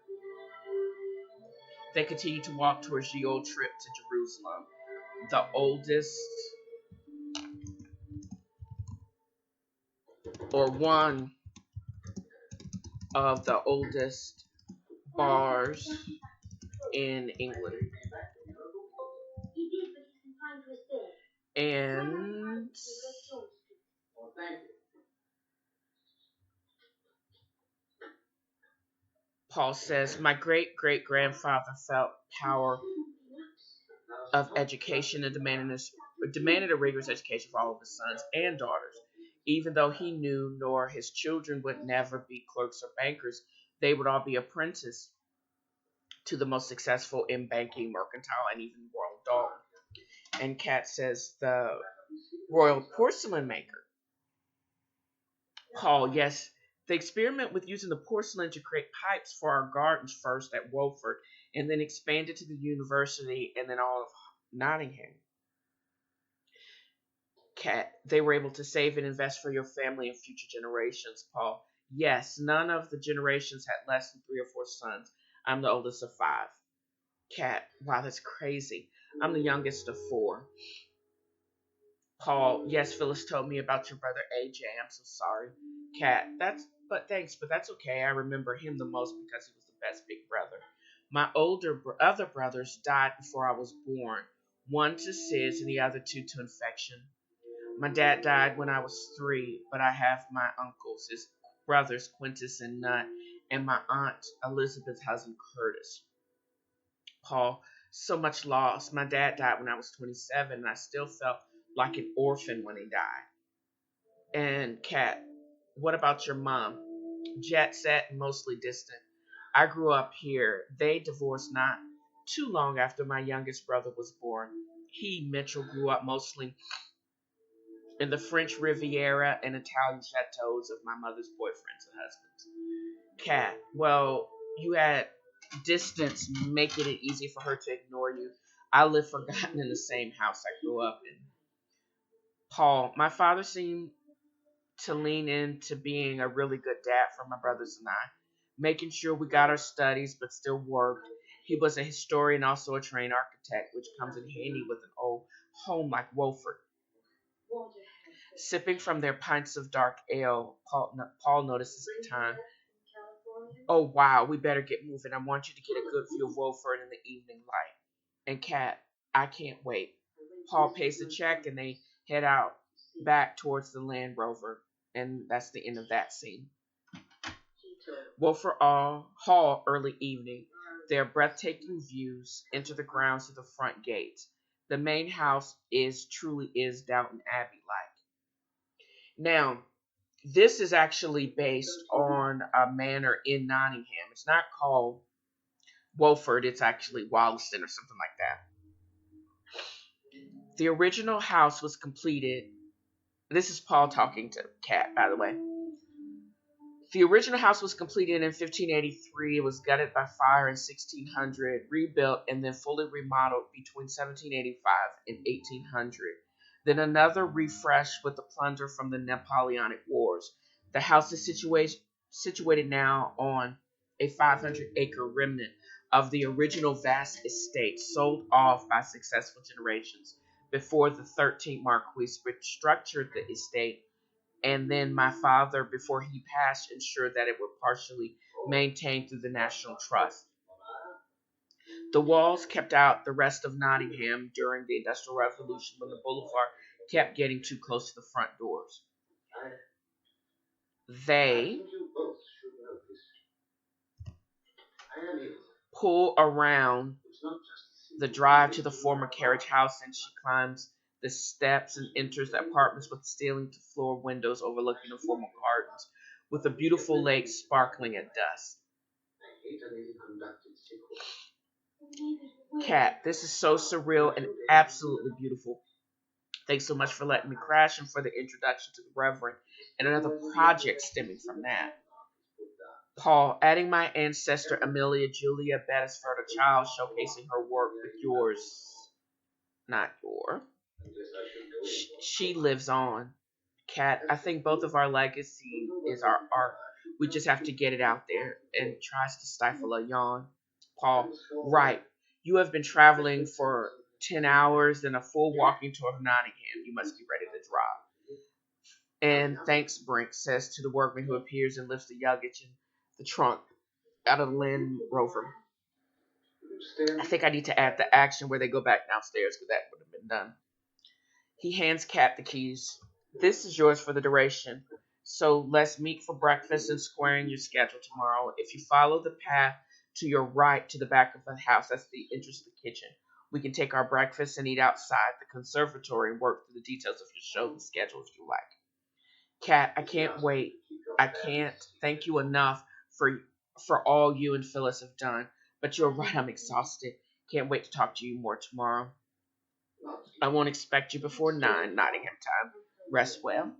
They continue to walk towards the old trip to Jerusalem. The oldest, or one of the oldest bars in England. And Paul says, my great-great-grandfather felt power of education and demanded a rigorous education for all of his sons and daughters. Even though he knew nor his children would never be clerks or bankers, they would all be apprenticed to the most successful in banking, mercantile, and even royal dog. And Kat says, the royal porcelain maker. Paul, yes, they experiment with using the porcelain to create pipes for our gardens first at Woolford, and then expanded to the university and then all of Nottingham. Cat, they were able to save and invest for your family and future generations. Paul, yes, none of the generations had less than 3 or 4 sons. I'm the oldest of 5. Cat, wow, that's crazy. I'm the youngest of 4. Paul, yes, Phyllis told me about your brother AJ. I'm so sorry. Cat, thanks, but that's okay. I remember him the most because he was the best big brother. My other brothers died before I was born. One to SIDS and the other 2 to infection. My dad died when I was 3, but I have my uncles, his brothers Quintus and Nut, and my aunt Elizabeth's husband Curtis. Paul, so much loss. My dad died when I was 27, and I still felt like an orphan when he died. And Kat, what about your mom? Jet set and mostly distant. I grew up here. They divorced not too long after my youngest brother was born. He, Mitchell, grew up mostly in the French Riviera and Italian chateaus of my mother's boyfriends and husbands. Kat, well, you had distance making it easy for her to ignore you. I live forgotten in the same house I grew up in. Paul, my father seemed to lean into being a really good dad for my brothers and I, making sure we got our studies but still worked. He was a historian, also a trained architect, which comes in handy with an old home like Wolford. Sipping from their pints of dark ale, Paul notices the time. Oh, wow, we better get moving. I want you to get a good view of Wolford in the evening light. And Kat, I can't wait. Paul pays the check and they head out back towards the Land Rover. And that's the end of that scene. Wolford Hall, early evening. Their breathtaking views enter the grounds to the front gates. The main house truly is Downton Abbey like. Now, this is actually based on a manor in Nottingham. It's not called Wolford, it's actually Wollaston or something like that. The original house was completed. This is Paul talking to Kat, by the way. The original house was completed in 1583. It was gutted by fire in 1600, rebuilt, and then fully remodeled between 1785 and 1800. Then another refresh with the plunder from the Napoleonic Wars. The house is situated now on a 500-acre remnant of the original vast estate sold off by successful generations. before the 13th Marquis restructured the estate, and then my father, before he passed, ensured that it would partially maintained through the National Trust. The walls kept out the rest of Nottingham during the Industrial Revolution when the boulevard kept getting too close to the front doors. They pull around the drive to the former carriage house, and she climbs the steps and enters the apartments with ceiling to floor windows overlooking the formal gardens, with a beautiful lake sparkling at dusk. Cat, this is so surreal and absolutely beautiful. Thanks so much for letting me crash and for the introduction to the Reverend and another project stemming from that. Paul, adding my ancestor Amelia Julia Beresford, a child, showcasing her work with yours, not your. She lives on. Cat, I think both of our legacy is our art. We just have to get it out there, and tries to stifle a yawn. Paul, right. You have been traveling for 10 hours and a full walking tour of Nottingham. You must be ready to drop. And thanks, Brink says to the workman who appears and lifts the luggage in the trunk out of the Land Rover. I think I need to add the action where they go back downstairs because that would have been done. He hands Cat the keys. This is yours for the duration. So let's meet for breakfast and square in your schedule tomorrow. If you follow the path to your right to the back of the house, that's the entrance to the kitchen. We can take our breakfast and eat outside the conservatory and work through the details of your show and schedule if you like. Cat, I can't wait. I can't thank you enough for all you and Phyllis have done. But you're right, I'm exhausted. Can't wait to talk to you more tomorrow. I won't expect you before 9 Nottingham time. Rest well.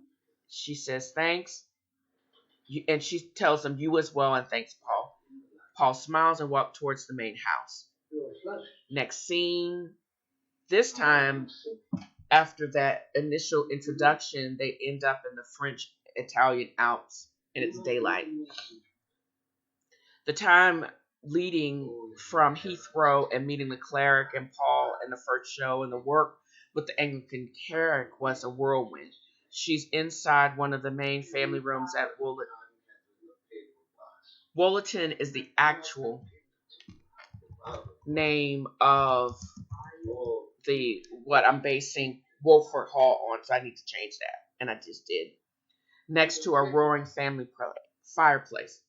She says thanks. And she tells him you as well and thanks, Paul. Paul smiles and walks towards the main house. Next scene. This time, after that initial introduction, they end up in the French-Italian Alps, and it's daylight. The time leading from Heathrow and meeting the cleric and Paul in the first show and the work with the Anglican cleric was a whirlwind. She's inside one of the main family rooms at Woollerton. Woollerton is the actual name of what I'm basing Wolford Hall on, so I need to change that, and I just did. Next to a roaring family fireplace.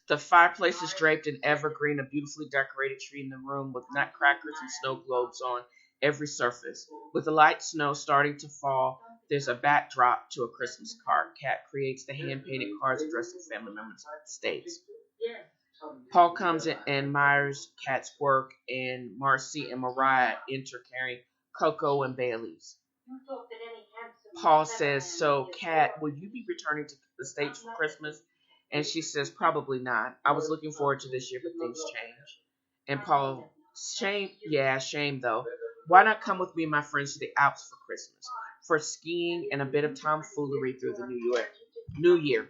The fireplace is draped in evergreen, a beautifully decorated tree in the room with nutcrackers and snow globes on every surface. With the light snow starting to fall, there's a backdrop to a Christmas card. Cat creates the hand-painted cards addressing family members of the States. Paul comes in and admires Cat's work, and Marcy and Mariah enter carrying cocoa and Baileys. Paul says, so, Cat, will you be returning to the States for Christmas? And she says, probably not. I was looking forward to this year, but things change. And Paul, shame though. Why not come with me and my friends to the Alps for Christmas? For skiing and a bit of tomfoolery through the New Year.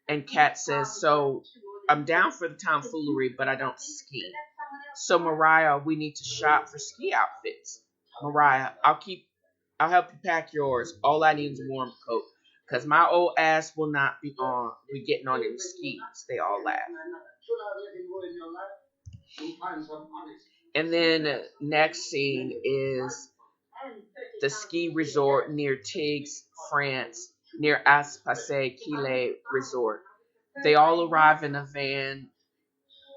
And Cat says, so, I'm down for the tomfoolery, but I don't ski. So, Mariah, we need to shop for ski outfits. Mariah, I'll help you pack yours. All I need is a warm coat. Because my old ass will not be getting on any skis. They all laugh. And then next scene is the ski resort near Tigues, France, near Aspace-Quille Resort. They all arrive in a van,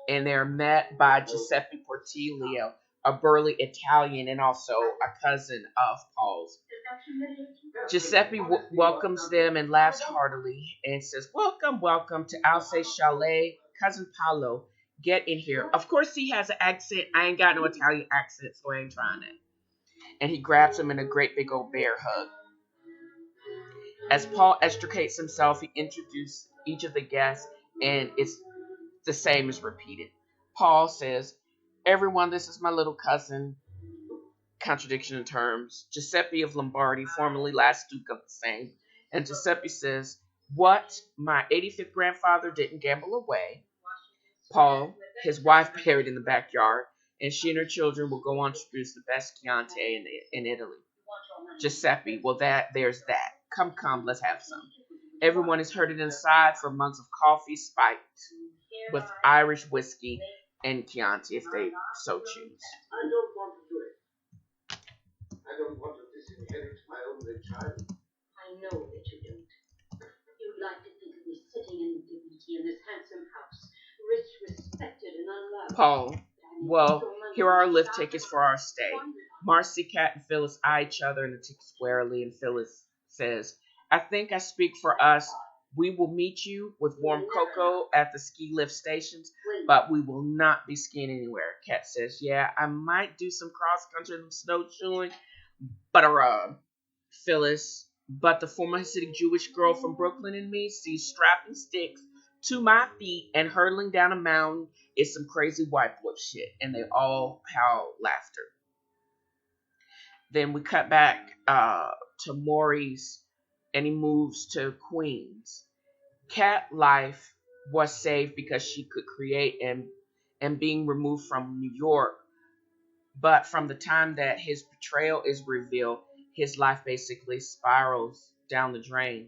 and they're met by Giuseppe Portillo, a burly Italian and also a cousin of Paul's. Giuseppe welcomes them and laughs heartily and says, welcome to Alsace Chalet, cousin Paolo. Get in here. Of course he has an accent. I ain't got no Italian accent, so I ain't trying that. And he grabs him in a great big old bear hug. As Paul extricates himself, he introduces each of the guests, and it's the same as repeated. Paul says, everyone, this is my little cousin. Contradiction in terms. Giuseppe of Lombardy, formerly last Duke of the same. And Giuseppe says, what? My 85th grandfather didn't gamble away. Paul, his wife buried in the backyard. and she and her children will go on to produce the best Chianti in Italy. Giuseppe, well, there's that. Come, let's have some. Everyone is herded inside for mugs of coffee spiked with Irish whiskey and Chianti if they so choose. I don't want to do it. I don't want to disinherit my only child. I know that you don't. You'd like to think of me sitting in dignity in this handsome house, rich, respected, and unloved. Paul, well, here are our lift tickets for our stay. Marcy, Cat, and Phyllis eye each other and the tickets warily, and Phyllis says, I think I speak for us. We will meet you with warm cocoa at the ski lift stations, but we will not be skiing anywhere. Cat says, yeah, I might do some cross-country snowshoeing, but Phyllis, but the former Hasidic Jewish girl from Brooklyn in me sees strapping sticks to my feet and hurtling down a mountain is some crazy white boy shit, and they all howl laughter. Then we cut back to Maurice, and he moves to Queens. Cat life was saved because she could create and being removed from New York. But from the time that his betrayal is revealed, his life basically spirals down the drain.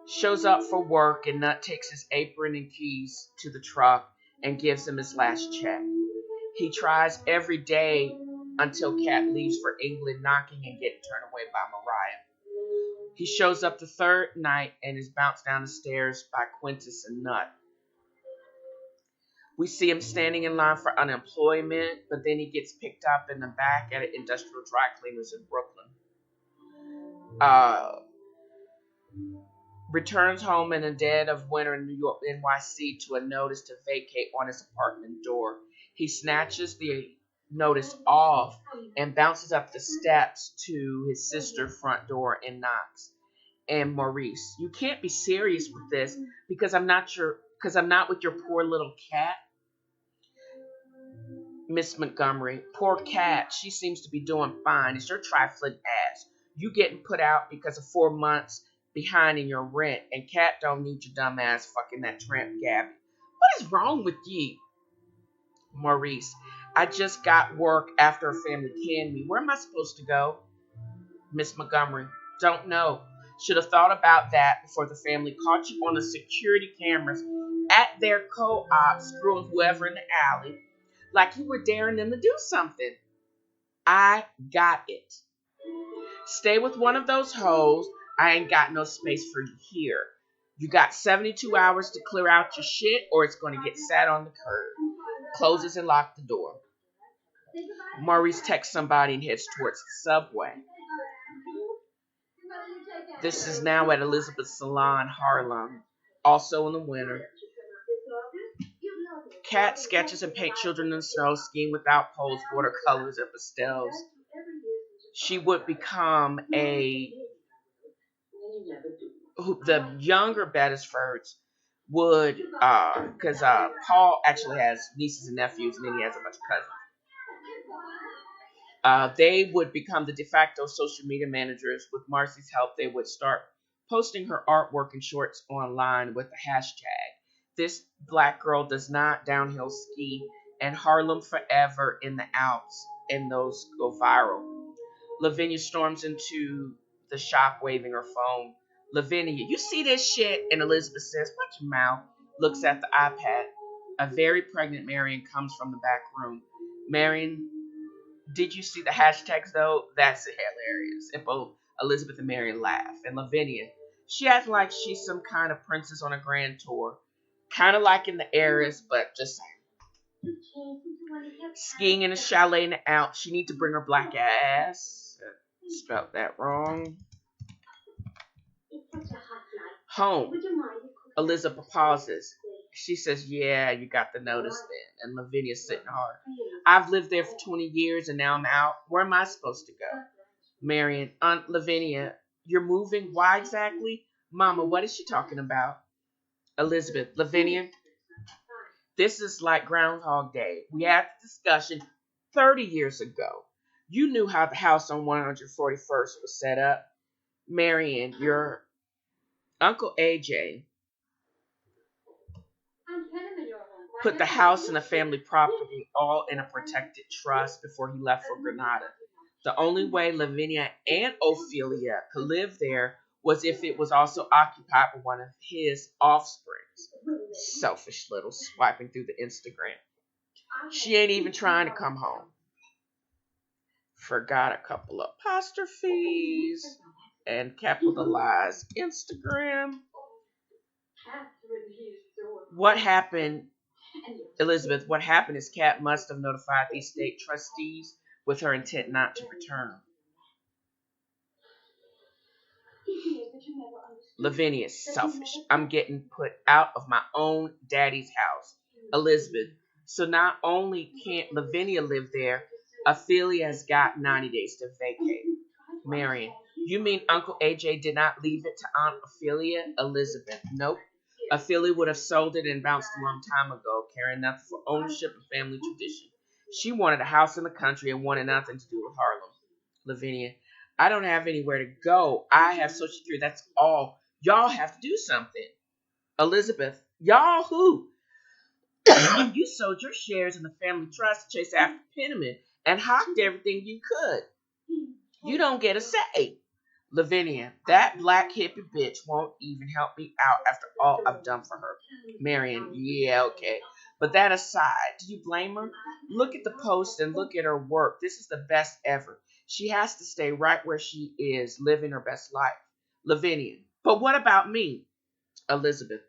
Shows up for work and Nut takes his apron and keys to the truck and gives him his last check. He tries every day until Cat leaves for England, knocking and getting turned away by Mariah. He shows up the third night and is bounced down the stairs by Quintus and Nut. We see him standing in line for unemployment, but then he gets picked up in the back at an industrial dry cleaners in Brooklyn. Returns home in the dead of winter in New York, NYC, to a notice to vacate on his apartment door. He snatches the notice off and bounces up the steps to his sister's front door and knocks. And Maurice, you can't be serious with this because I'm not with your poor little cat. Miss Montgomery, poor Cat, she seems to be doing fine. It's your trifling ass. You getting put out because of 4 months behind in your rent, and Cat don't need your dumb ass fucking that tramp Gabby. What is wrong with you? Maurice, I just got work after a family canned me. Where am I supposed to go? Miss Montgomery, don't know. Should have thought about that before the family caught you on the security cameras at their co-op screwing whoever in the alley like you were daring them to do something. I got it. Stay with one of those hoes. I ain't got no space for you here. You got 72 hours to clear out your shit or it's going to get sat on the curb. Closes and locks the door. Maurice texts somebody and heads towards the subway. This is now at Elizabeth's Salon, Harlem, also in the winter. Cat sketches and paint children in the snow, skiing without poles, watercolors, and pastels. She would become the younger Beresfords would, because Paul actually has nieces and nephews, and then he has a bunch of cousins. They would become the de facto social media managers. With Marcy's help, they would start posting her artwork and shorts online with the hashtag, This Black Girl Does Not Downhill Ski, and Harlem Forever in the Alps, and those go viral. Lavinia storms into the shop waving her phone. Lavinia, you see this shit? And Elizabeth says, watch your mouth. Looks at the iPad. A very pregnant Marion comes from the back room. Marion, did you see the hashtags though? That's hilarious. And both Elizabeth and Marion laugh. And Lavinia, she acts like she's some kind of princess on a grand tour. Kind of like in the Heiress, but just saying. Skiing in a chalet in the Alps. She needs to bring her black ass. Spelled that wrong. Home. Elizabeth pauses. She says, yeah, you got the notice then. And Lavinia's sitting hard. I've lived there for 20 years and now I'm out. Where am I supposed to go? Marion, Aunt Lavinia, you're moving? Why exactly? Mama, what is she talking about? Elizabeth, Lavinia, this is like Groundhog Day. We had the discussion 30 years ago. You knew how the house on 141st was set up. Marion, your Uncle AJ put the house and the family property all in a protected trust before he left for Granada. The only way Lavinia and Ophelia could live there was if it was also occupied by one of his offsprings. Selfish little swiping through the Instagram. She ain't even trying to come home. Forgot a couple apostrophes and capitalized Instagram. What happened, Elizabeth? What happened is Cat must have notified the estate trustees with her intent not to return. Lavinia is selfish. I'm getting put out of my own daddy's house. Elizabeth. So not only can't Lavinia live there, Ophelia has got 90 days to vacate. Marion. You mean Uncle AJ did not leave it to Aunt Ophelia? Elizabeth. Nope. Ophelia would have sold it and bounced a long time ago, caring nothing for ownership and family tradition. She wanted a house in the country and wanted nothing to do with Harlem. Lavinia. I don't have anywhere to go. I have Social Security. That's all. Y'all have to do something. Elizabeth. Y'all who? You sold your shares in the family trust to chase after Penniman and hocked everything you could. You don't get a say. Lavinia, that black hippie bitch won't even help me out after all I've done for her. Marion, yeah, okay. But that aside, do you blame her? Look at the post and look at her work. This is the best ever. She has to stay right where she is, living her best life. Lavinia, but what about me? Elizabeth,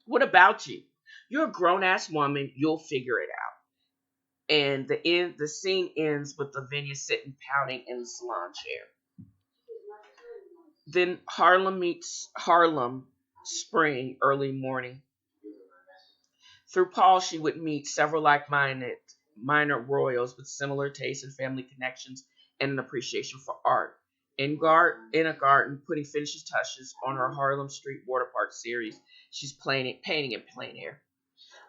what about you? You're a grown-ass woman. You'll figure it out. And the scene ends with Lavinia sitting pouting in the salon chair. Then Harlem meets Harlem spring early morning. Through Paul, she would meet several like-minded minor royals with similar tastes and family connections and an appreciation for art. In a garden, putting finishing touches on her Harlem Street water park series, she's painting in plein air.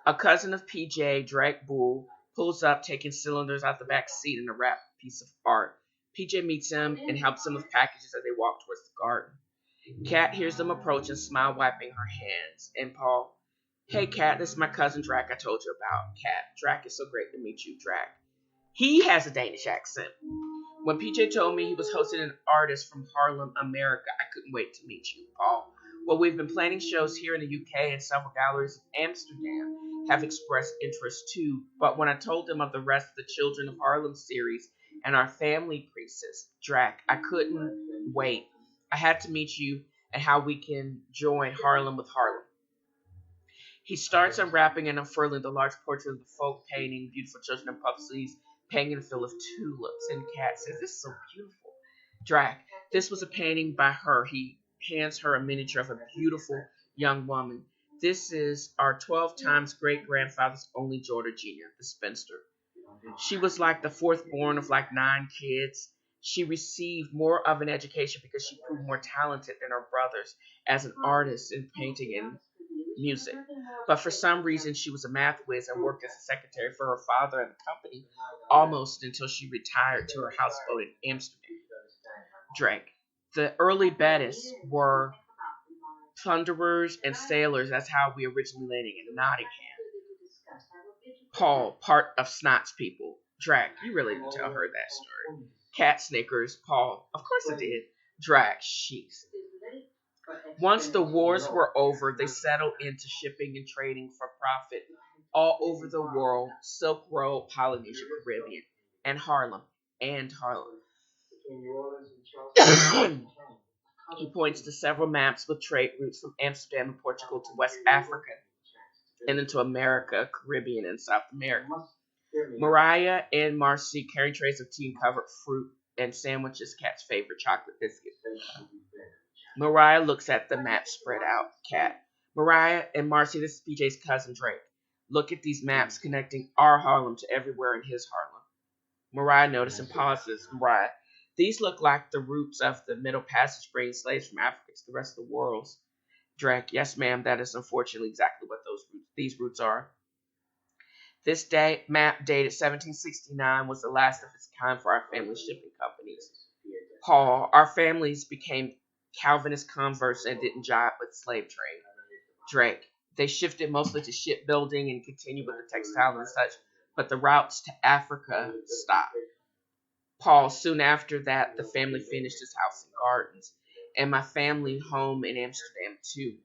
A cousin of PJ, Drake Bull, pulls up, taking cylinders out the back seat in a wrapped piece of art. PJ meets him and helps him with packages as they walk towards the garden. Cat hears them approach and smile, wiping her hands. And Paul, hey Cat, this is my cousin Drac I told you about. Cat, Drac, it's so great to meet you, Drac. He has a Danish accent. When PJ told me he was hosting an artist from Harlem, America, I couldn't wait to meet you, Paul. Well, we've been planning shows here in the UK and several galleries in Amsterdam have expressed interest too. But when I told them of the rest of the Children of Harlem series and our family priestess, Drac, I couldn't wait. I had to meet you and how we can join Harlem with Harlem. He starts unwrapping and unfurling the large portrait of the folk painting, beautiful children in puff sleeves, hanging full of tulips. And Cat says, this is so beautiful. Drac, this was a painting by her. He hands her a miniature of a beautiful young woman. This is our 12 times great-grandfather's only daughter, Gina, the spinster. She was like the fourth born of like 9 kids. She received more of an education because she proved more talented than her brothers as an artist in painting and music. But for some reason, she was a math whiz and worked as a secretary for her father and the company almost until she retired to her houseboat in Amsterdam. Drake. The early Bettis were plunderers and sailors. That's how we originally landed in Nottingham. Paul, part of Snot's people. Drac, you really didn't tell her that story. Cat snickers. Paul, of course I did. Drac, sheesh. Once the wars were over, they settled into shipping and trading for profit all over the world. Silk Road, Polynesia, Caribbean, and Harlem. He points to several maps with trade routes from Amsterdam and Portugal to West Africa and into America, Caribbean, and South America. Mariah and Marcy carry trays of tea-covered fruit and sandwiches, Cat's favorite chocolate biscuit. Mariah looks at the map spread out. Cat. Mariah and Marcy, this is PJ's cousin Drake. Look at these maps connecting our Harlem to everywhere in his Harlem. Mariah notices and pauses. Mariah. These look like the routes of the Middle Passage bringing slaves from Africa to the rest of the world. Drake. Yes, ma'am, that is unfortunately exactly what these routes are. This map dated 1769 was the last of its kind for our family shipping companies. Paul. Our families became Calvinist converts and didn't jive with slave trade. Drake. They shifted mostly to shipbuilding and continued with the textile and such, but the routes to Africa stopped. Paul, soon after that, the family finished his house and gardens, and my family home in Amsterdam too.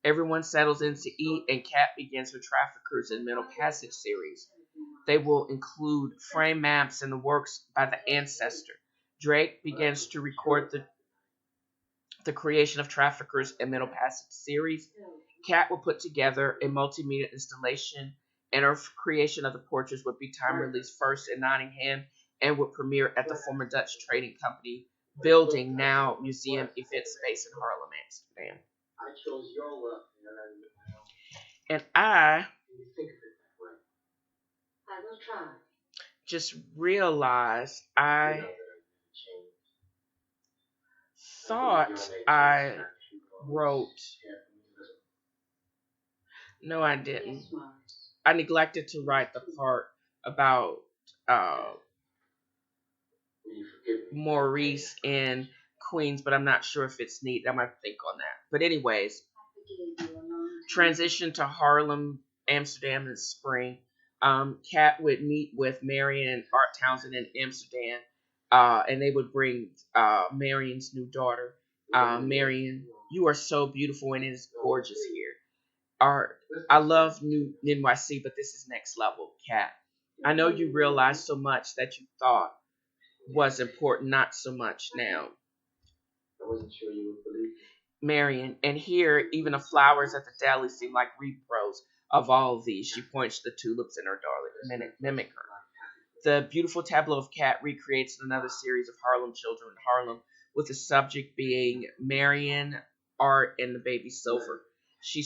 Everyone settles in to eat, and Cat begins her Traffickers and Middle Passage series. They will include frame maps and the works by the ancestor. Drake begins to record the creation of Traffickers and Middle Passage series. Cat will put together a multimedia installation, and her creation of the portraits would be time released first in Nottingham and would premiere at the former Dutch Trading Company building, now Museum Event Space in Haarlem, Amsterdam. I chose your work, And I you think of it that way. I will try. just realized I thought I wrote. No, I didn't. Yes, Morris. I neglected to write the part about Will you forgive me? Maurice in Queens, but I'm not sure if it's neat. I might think on that. But anyways, I forgave you a long time. transition to Haarlem, Amsterdam in the spring. Kat would meet with Marion and Art Townsend in Amsterdam, and they would bring Marion's new daughter. Marion, you are so beautiful and it is gorgeous here. I love New NYC, but this is next level, Kat. I know you realize so much that you thought was important, not so much now. I wasn't sure you would believe me. Marion, and here even the flowers at the deli seem like repros of all of these. She points to the tulips in her darling mimic her. The beautiful tableau of Cat recreates another series of Harlem children in Harlem, with the subject being Marion, Art, and the baby Silver. She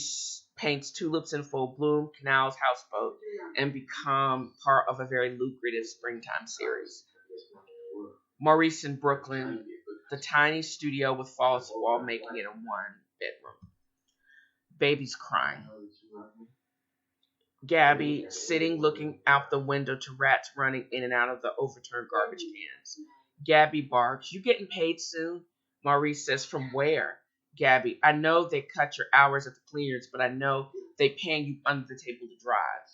paints tulips in full bloom, canals, houseboat, and become part of a very lucrative springtime series. Maurice in Brooklyn, the tiny studio with false wall making it a one bedroom. Baby's crying. Gabby sitting looking out the window to rats running in and out of the overturned garbage cans. Gabby barks, "You getting paid soon?" Maurice says, "From where?" Gabby, "I know they cut your hours at the cleaners, but I know they paying you under the table to drive."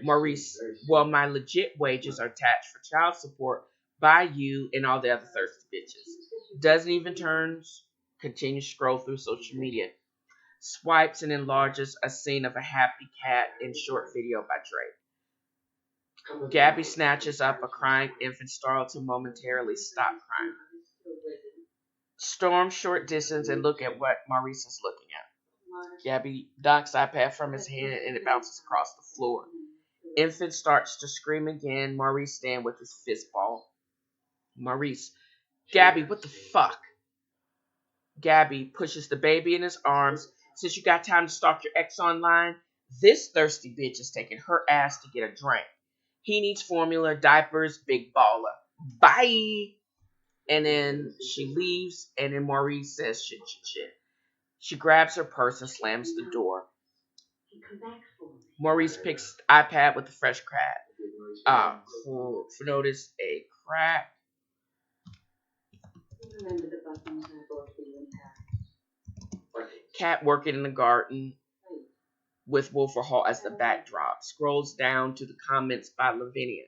Maurice, "Well, my legit wages are attached for child support by you and all the other thirsty bitches." Doesn't even continue to scroll through social media. Swipes and enlarges a scene of a happy cat in short video by Drake. Gabby snatches up a crying infant startled to momentarily stop crying. Storm short distance and look at what Maurice is looking at. Gabby knocks iPad from his hand and it bounces across the floor. Infant starts to scream again. Maurice stands with his fist ball. Maurice, "Gabby, what the fuck?" Gabby pushes the baby in his arms. "Since you got time to stalk your ex online, this thirsty bitch is taking her ass to get a drink. He needs formula, diapers, big baller. Bye." And then she leaves, and then Maurice says shit. She grabs her purse and slams the door. Come back for me. Maurice picks the iPad with a fresh crack. Notice a crack. Remember the buttons I bought for you in Paris? Cat working in the garden with Wolfer Hall as the backdrop. Scrolls down to the comments by Lavinia.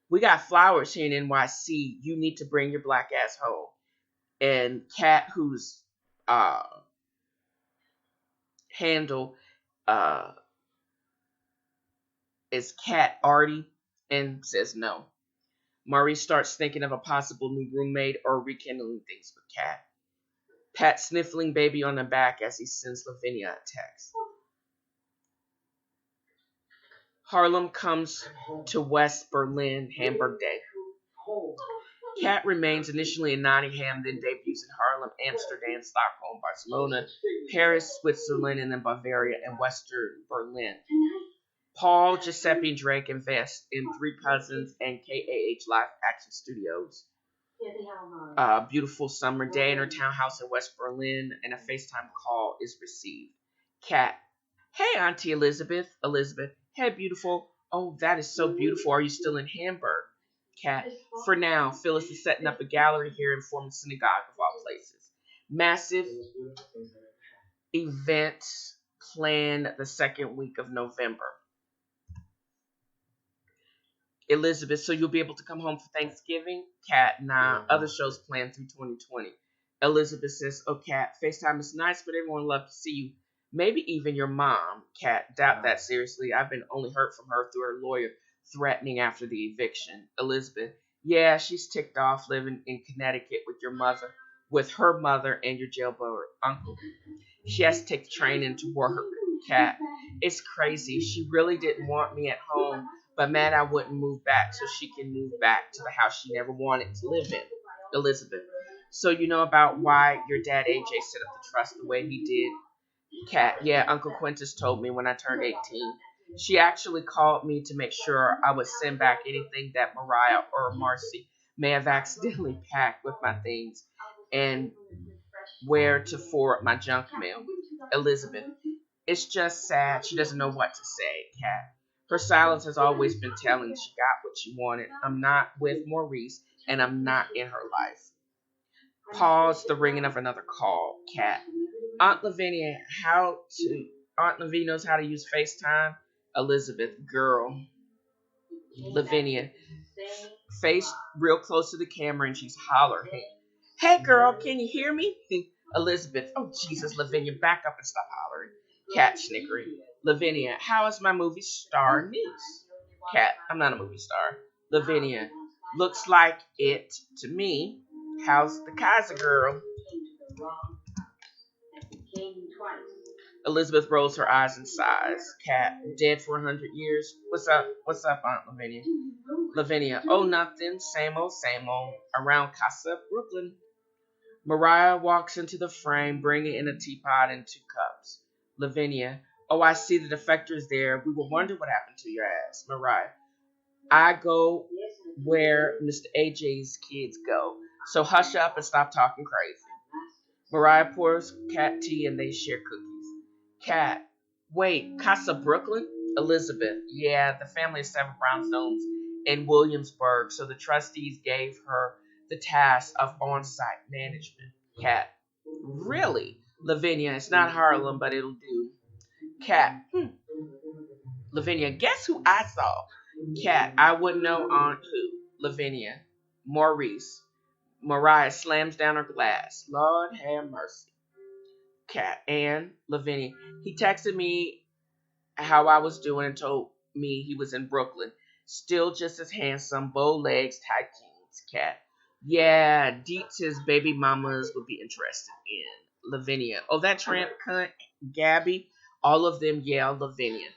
"We got flowers here in NYC. You need to bring your black ass home." And Cat, whose handle is Cat Artie, and says no. Maurice starts thinking of a possible new roommate or rekindling things with Cat. Pat sniffling baby on the back as he sends Lavinia a text. Harlem comes to West Berlin, Hamburg Day. Cat remains initially in Nottingham, then debuts in Harlem, Amsterdam, Stockholm, Barcelona, Paris, Switzerland, and then Bavaria and Western Berlin. Paul, Giuseppe, and Drake invest in Three Cousins and KAH Live Action Studios. Beautiful summer day in her townhouse in West Berlin, and a FaceTime call is received. Cat, "Hey, Auntie Elizabeth. Elizabeth, hey, beautiful. Oh, that is so beautiful. Are you still in Hamburg?" Cat, "For now. Phyllis is setting up a gallery here in former synagogue of all places. Massive event plan the second week of November. Elizabeth, so you'll be able to come home for Thanksgiving? Cat, nah, other shows planned through 2020. Elizabeth says, oh, Cat, FaceTime is nice, but everyone would love to see you. Maybe even your mom. Cat, doubt that seriously. I've been only heard from her through her lawyer threatening after the eviction. Elizabeth, yeah, she's ticked off living in Connecticut with her mother and your jailbird uncle. She has to take the train into work. Cat, it's crazy. She really didn't want me at home, but mad I wouldn't move back so she can move back to the house she never wanted to live in. Elizabeth, so you know about why your dad AJ set up the trust the way he did? Cat, yeah, Uncle Quintus told me when I turned 18. She actually called me to make sure I would send back anything that Mariah or Marcy may have accidentally packed with my things and where to forward my junk mail. Elizabeth, it's just sad she doesn't know what to say, Cat. Her silence has always been telling she got what she wanted. I'm not with Maurice, and I'm not in her life. Pause the ringing of another call, Cat. Aunt Lavinia knows how to use FaceTime. Elizabeth, girl. Lavinia, face real close to the camera, and she's hollering. Hey, girl, can you hear me? Elizabeth, oh, Jesus, Lavinia, back up and stop hollering. Cat snickering. Lavinia, how is my movie star niece? Cat, I'm not a movie star. Lavinia, looks like it to me. How's the Kaiser girl? Elizabeth rolls her eyes and sighs. Cat, dead for 100 years. What's up? What's up, Aunt Lavinia? Lavinia, oh, nothing. Same old, around Casa, Brooklyn. Mariah walks into the frame, bringing in a teapot and 2 cups. Lavinia, oh, I see the defector's there. We will wonder what happened to your ass. Mariah, I go where Mr. AJ's kids go, so hush up and stop talking crazy. Mariah pours Cat tea and they share cookies. Cat, wait, Casa Brooklyn? Elizabeth, yeah, the family has 7 brownstones in Williamsburg, so the trustees gave her the task of on-site management. Cat, really? Lavinia, it's not Harlem, but it'll do. Cat, Lavinia, guess who I saw? Cat, I wouldn't know Aunt who. Lavinia, Maurice. Mariah slams down her glass. Lord have mercy. Cat, and Lavinia, he texted me how I was doing and told me he was in Brooklyn. Still just as handsome, bow legs, tight jeans. Cat, yeah, deets his baby mamas would be interested in. Lavinia, oh, that tramp cunt, Gabby, all of them yell Lavinia.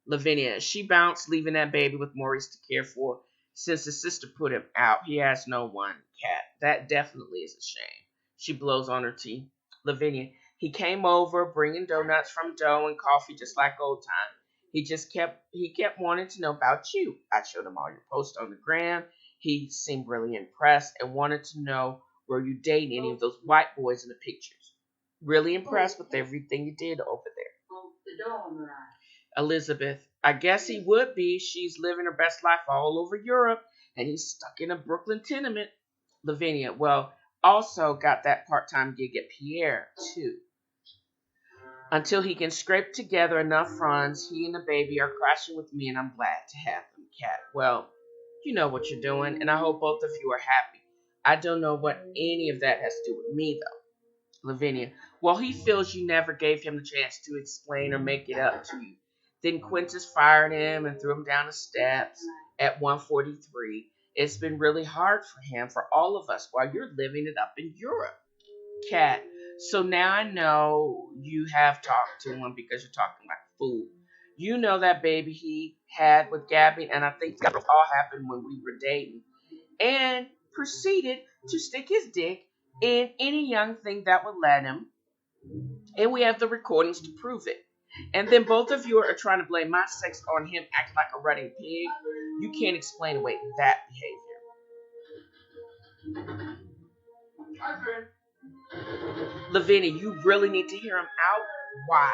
Lavinia, she bounced, leaving that baby with Maurice to care for. Since his sister put him out, he has no one. Cat, that definitely is a shame. She blows on her tea. Lavinia, he came over, bringing donuts from dough and coffee just like old time. He kept wanting to know about you. I showed him all your posts on the gram. He seemed really impressed and wanted to know, were you dating any of those white boys in the pictures? Really impressed with everything you did over there. Elizabeth, I guess he would be. She's living her best life all over Europe, and he's stuck in a Brooklyn tenement. Lavinia, well, also got that part-time gig at Pierre, too. Until he can scrape together enough funds, he and the baby are crashing with me, and I'm glad to have them. Cat, well, you know what you're doing, and I hope both of you are happy. I don't know what any of that has to do with me, though. Lavinia, well, he feels you never gave him the chance to explain or make it up to you. Then Quintus fired him and threw him down the steps at 143. It's been really hard for him, for all of us, while you're living it up in Europe. Cat, so now I know you have talked to him because you're talking like a fool. You know that baby he had with Gabby, and I think that all happened when we were dating. And proceeded to stick his dick in any young thing that would let him. And we have the recordings to prove it. And then both of you are trying to blame my sex on him acting like a rutting pig. You can't explain away that behavior. Lavinia, you really need to hear him out. Why?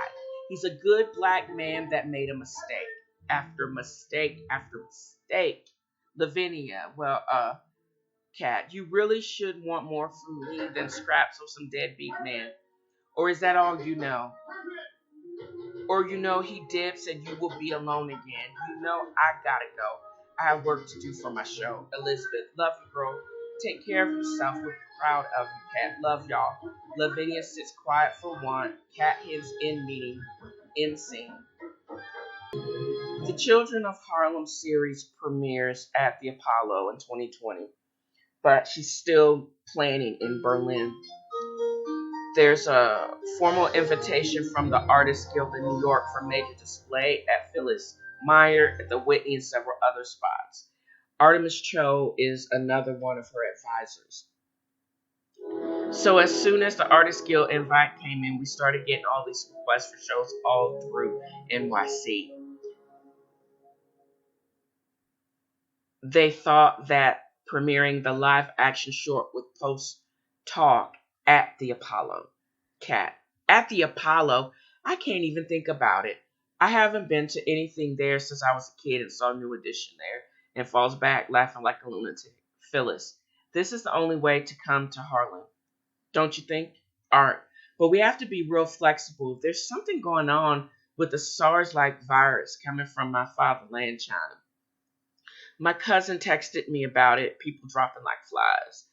He's a good black man that made a mistake. After mistake after mistake. Lavinia, well, Cat, you really should want more from me than scraps of some deadbeat man. Or is that all you know? Or he dips and you will be alone again. I gotta go. I have work to do for my show. Elizabeth, love you, bro. Take care of yourself. We're proud of you, Cat. Love y'all. Lavinia sits quiet for one. Cat his in meeting. In scene. The Children of Harlem series premieres at the Apollo in 2020, but she's still planning in Berlin. There's a formal invitation from the Artists Guild in New York for major display at Phyllis Meyer, at the Whitney, and several other spots. Artemis Cho is another one of her advisors. So as soon as the Artists Guild invite came in, we started getting all these requests for shows all through NYC. They thought that premiering the live action short would post talk at the Apollo. Cat. At the Apollo? I can't even think about it. I haven't been to anything there since I was a kid and saw New Edition there, and falls back laughing like a lunatic. Phyllis. This is the only way to come to Harlem. Don't you think? Art. But we have to be real flexible. There's something going on with the SARS-like virus coming from my fatherland, China. My cousin texted me about it. People dropping like flies.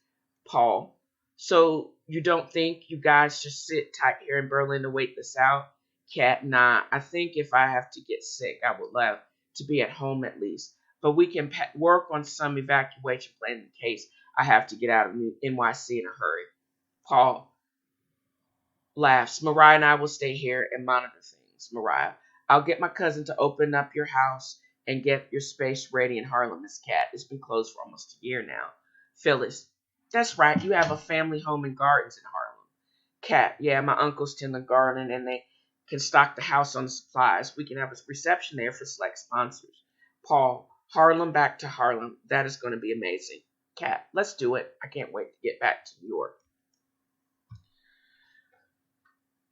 Paul. So you don't think you guys just sit tight here in Berlin to wait this out? Cat, nah. I think if I have to get sick, I would love to be at home at least. But we can work on some evacuation plan in case I have to get out of NYC in a hurry. Paul laughs. Mariah and I will stay here and monitor things. Mariah. I'll get my cousin to open up your house and get your space ready in Harlem, Miss Cat. It's been closed for almost a year now. Phyllis. That's right. You have a family home and gardens in Harlem. Cat. Yeah, my uncles tend the garden and they can stock the house on the supplies. We can have a reception there for select sponsors. Paul. Harlem back to Harlem. That is going to be amazing. Cat. Let's do it. I can't wait to get back to New York.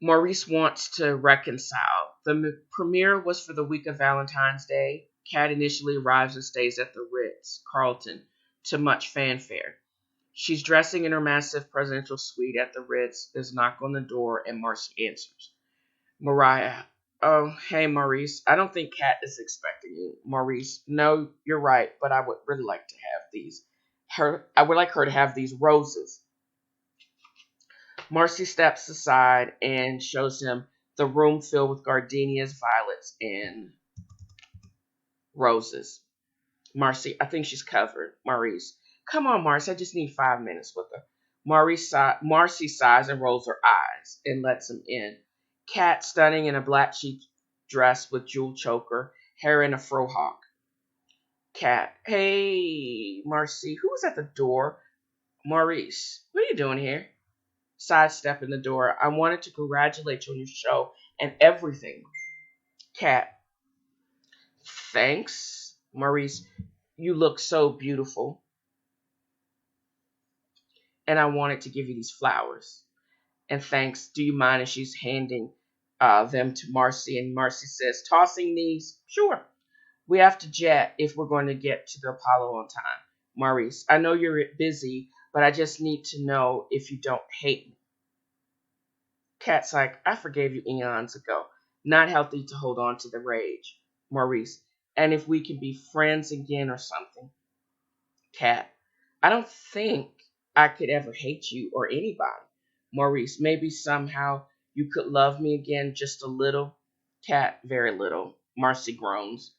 Maurice wants to reconcile. The premiere was for the week of Valentine's Day. Cat initially arrives and stays at the Ritz-Carlton to much fanfare. She's dressing in her massive presidential suite at the Ritz. There's a knock on the door and Marcy answers. Mariah. Oh, hey, Maurice. I don't think Cat is expecting you. Maurice. No, you're right, but I would really like to have these. I would like her to have these roses. Marcy steps aside and shows him the room filled with gardenias, violets, and roses. Marcy, I think she's covered. Maurice, come on, Marcy, I just need 5 minutes with her. Marcy sighs and rolls her eyes and lets him in. Cat, stunning in a black cheek dress with jewel choker, hair in a frohawk. Cat, hey, Marcy, who's at the door? Maurice, what are you doing here? Sidestep in the door. I wanted to congratulate you on your show and everything. Cat. Thanks. Maurice, you look so beautiful. And I wanted to give you these flowers. And thanks. Do you mind if she's handing them to Marcy? And Marcy says, tossing these? Sure. We have to jet if we're going to get to the Apollo on time. Maurice, I know you're busy, but I just need to know if you don't hate me. Cat's like, I forgave you eons ago. Not healthy to hold on to the rage. Maurice, and if we can be friends again or something. Cat, I don't think I could ever hate you or anybody. Maurice, maybe somehow you could love me again just a little. Cat, very little. Marcy groans.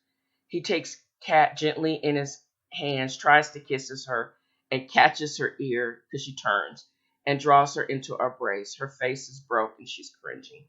He takes Cat gently in his hands, tries to kisses her, and catches her ear because she turns and draws her into a embrace. Her face is broken. She's cringing.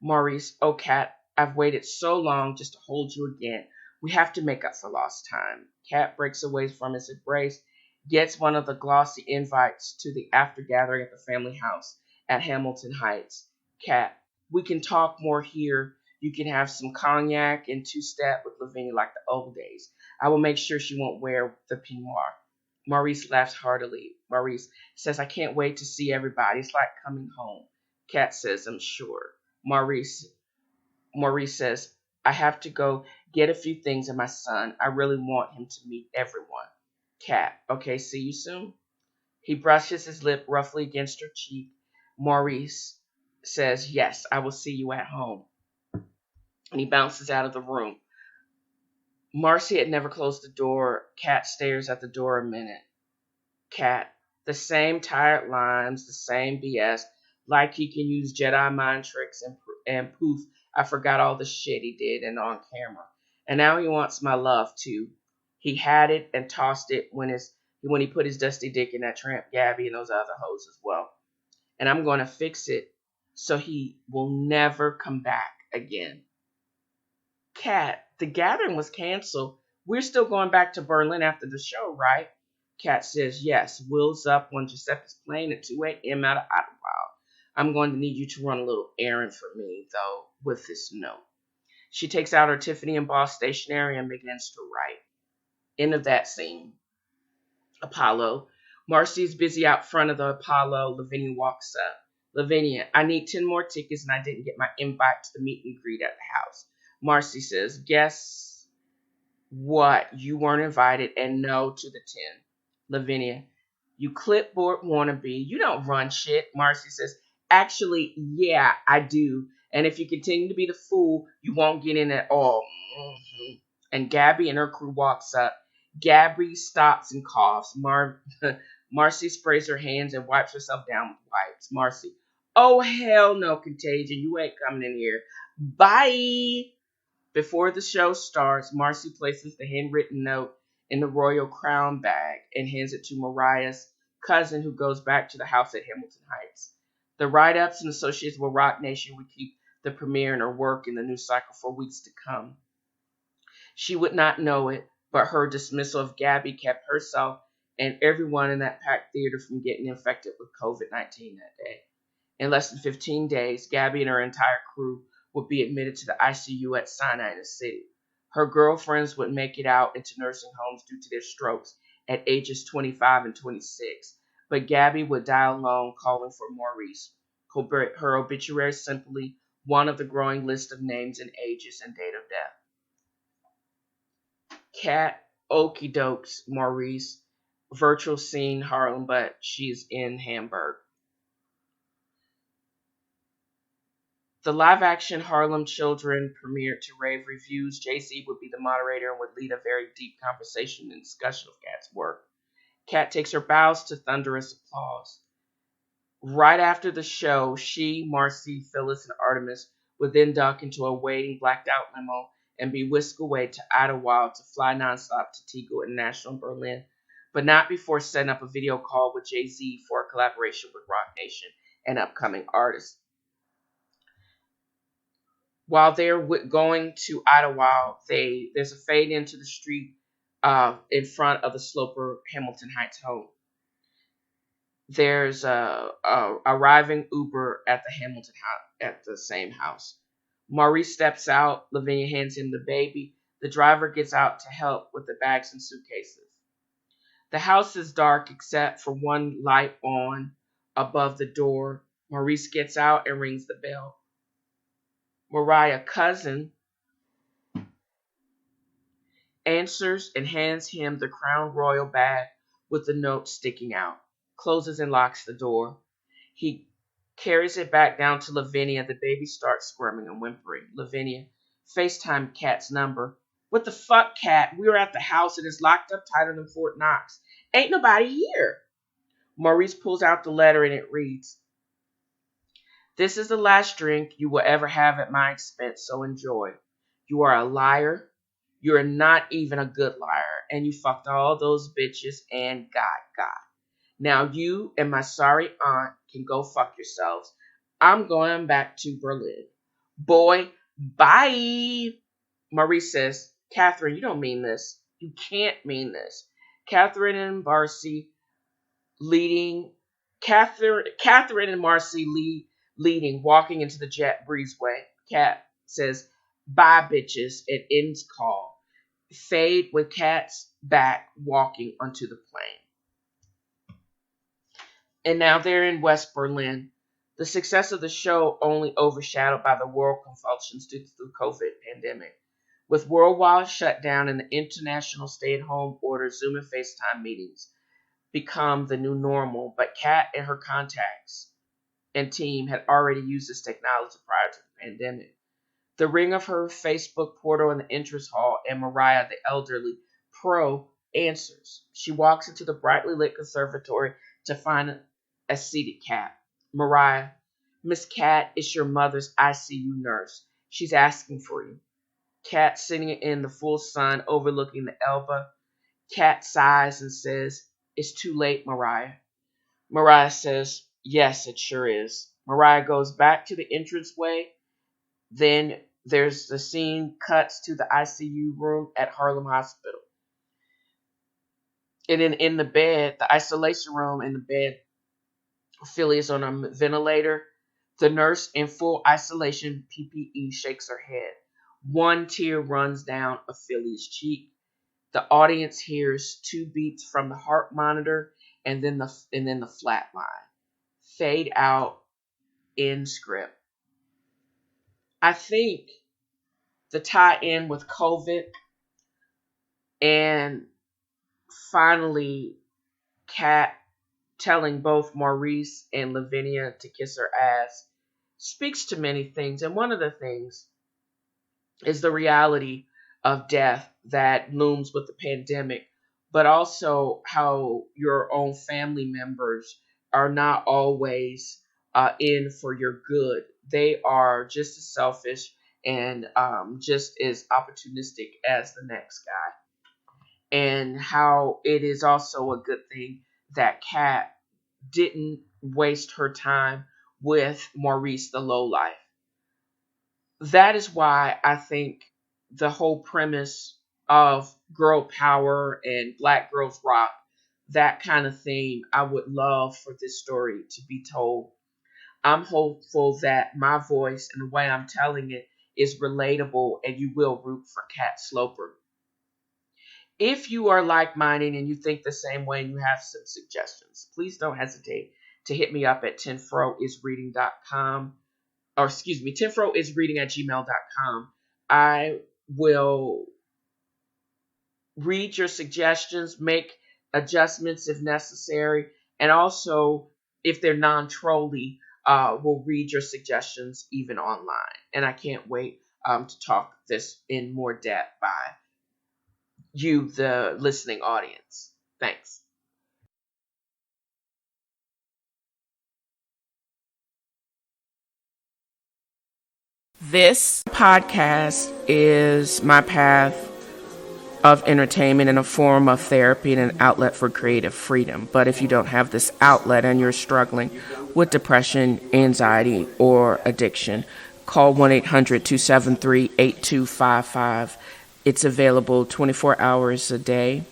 Maurice, oh, Cat, I've waited so long just to hold you again. We have to make up for lost time. Cat breaks away from his embrace, gets one of the glossy invites to the after gathering at the family house at Hamilton Heights. Cat, we can talk more here. You can have some cognac and two-step with Lavinia like the old days. I will make sure she won't wear the peignoir. Maurice laughs heartily. Maurice says, I can't wait to see everybody. It's like coming home. Cat says, I'm sure. Maurice says, I have to go get a few things in my son. I really want him to meet everyone. Cat, okay, see you soon. He brushes his lip roughly against her cheek. Maurice says, yes, I will see you at home. and he bounces out of the room. Marcy had never closed the door. Cat stares at the door a minute. Cat, the same tired lines, the same BS, like he can use Jedi mind tricks and poof, I forgot all the shit he did and on camera. And now he wants my love too. He had it and tossed it when he put his dusty dick in that tramp Gabby and those other hoes as well. And I'm going to fix it so he will never come back again. Cat, the gathering was canceled. We're still going back to Berlin after the show, right? Cat says, yes. Will's up on Giuseppe's plane at 2 a.m. out of Ottawa. I'm going to need you to run a little errand for me, though, with this note. She takes out her Tiffany and Boss stationery and begins to write. End of that scene. Apollo. Marcy's busy out front of the Apollo. Lavinia walks up. Lavinia, I need 10 more tickets and I didn't get my invite to the meet and greet at the house. Marcy says, guess what? You weren't invited and no to the 10. Lavinia, you clipboard wannabe. You don't run shit. Marcy says, actually, yeah, I do. And if you continue to be the fool, you won't get in at all. Mm-hmm. And Gabby and her crew walks up. Gabby stops and coughs. Marcy sprays her hands and wipes herself down with wipes. Marcy, oh, hell no, Contagion. You ain't coming in here. Bye. Before the show starts, Marcy places the handwritten note in the royal crown bag and hands it to Mariah's cousin who goes back to the house at Hamilton Heights. The write-ups and associates with Rock Nation would keep the premiere and her work in the news cycle for weeks to come. She would not know it, but her dismissal of Gabby kept herself and everyone in that packed theater from getting infected with COVID-19 that day. In less than 15 days, Gabby and her entire crew would be admitted to the ICU at Sinai in the city. Her girlfriends would make it out into nursing homes due to their strokes at ages 25 and 26, but Gabby would die alone calling for Maurice. Her obituary is simply one of the growing list of names and ages and date of death. Cat, okie dokes, Maurice. Virtual scene, Harlem, but she's in Hamburg. The live-action Harlem Children premiered to rave reviews. Jay-Z would be the moderator and would lead a very deep conversation and discussion of Cat's work. Cat takes her bows to thunderous applause. Right after the show, she, Marcy, Phyllis, and Artemis would then duck into a waiting blacked-out limo and be whisked away to Ottawa to fly nonstop to Tegel International in Berlin, but not before setting up a video call with Jay-Z for a collaboration with Rock Nation and upcoming artists. While they're going to Ottawa, there's a fade into the street in front of the Sloper Hamilton Heights home. There's a arriving Uber at the Hamilton house, at the same house. Maurice steps out. Lavinia hands him the baby. The driver gets out to help with the bags and suitcases. The house is dark except for one light on above the door. Maurice gets out and rings the bell. Mariah's cousin answers and hands him the Crown Royal bag with the note sticking out. Closes and locks the door. He carries it back down to Lavinia. The baby starts squirming and whimpering. Lavinia, FaceTime Cat's number. What the fuck, Cat? We were at the house and it's locked up tighter than Fort Knox. Ain't nobody here. Maurice pulls out the letter and it reads, this is the last drink you will ever have at my expense, so enjoy. You are a liar. You're not even a good liar. And you fucked all those bitches and God. Now you and my sorry aunt can go fuck yourselves. I'm going back to Berlin. Boy, bye. Maurice says, Catherine, you don't mean this. You can't mean this. Catherine and Marcy leading, walking into the jet breezeway. Cat says, bye, bitches, and ends call. Fade with Cat's back walking onto the plane. And now they're in West Berlin. The success of the show only overshadowed by the world convulsions due to the COVID pandemic. With worldwide shutdown and the international stay-at-home order, Zoom and FaceTime meetings become the new normal, but Kat and her contacts and team had already used this technology prior to the pandemic. the ring of her Facebook portal in the entrance hall, and Mariah, the elderly pro, answers. She walks into the brightly lit conservatory to find a seated Cat. Mariah, Miss Cat is your mother's ICU nurse. She's asking for you. Cat sitting in the full sun overlooking the Elba. Cat sighs and says, "It's too late, Mariah." Mariah says, "Yes, it sure is." Mariah goes back to the entranceway. Then there's the scene cuts to the ICU room at Harlem Hospital. And then in the bed, the isolation room in the bed, Philly is on a ventilator. The nurse in full isolation PPE shakes her head. One tear runs down Philly's cheek. The audience hears 2 beats from the heart monitor and then the flat line. Fade out, end script. I think the tie-in with COVID and finally Cat telling both Maurice and Lavinia to kiss her ass speaks to many things. And one of the things is the reality of death that looms with the pandemic, but also how your own family members are not always in for your good. They are just as selfish and just as opportunistic as the next guy. And how it is also a good thing that Kat didn't waste her time with Maurice the lowlife. That is why I think the whole premise of girl power and black girls rock, that kind of theme, I would love for this story to be told. I'm hopeful that my voice and the way I'm telling it is relatable and you will root for Kat Sloper. If you are like-minded and you think the same way and you have some suggestions, please don't hesitate to hit me up at TNFroisreading.com. Or excuse me, TNFroisreading@gmail.com. I will read your suggestions, make adjustments if necessary, and also, if they're non-trolly, we'll read your suggestions even online. And I can't wait to talk this in more depth by you, the listening audience. Thanks. This podcast is my path of entertainment and a form of therapy and an outlet for creative freedom. But if you don't have this outlet and you're struggling with depression, anxiety, or addiction, call 1-800-273-8255. It's available 24 hours a day,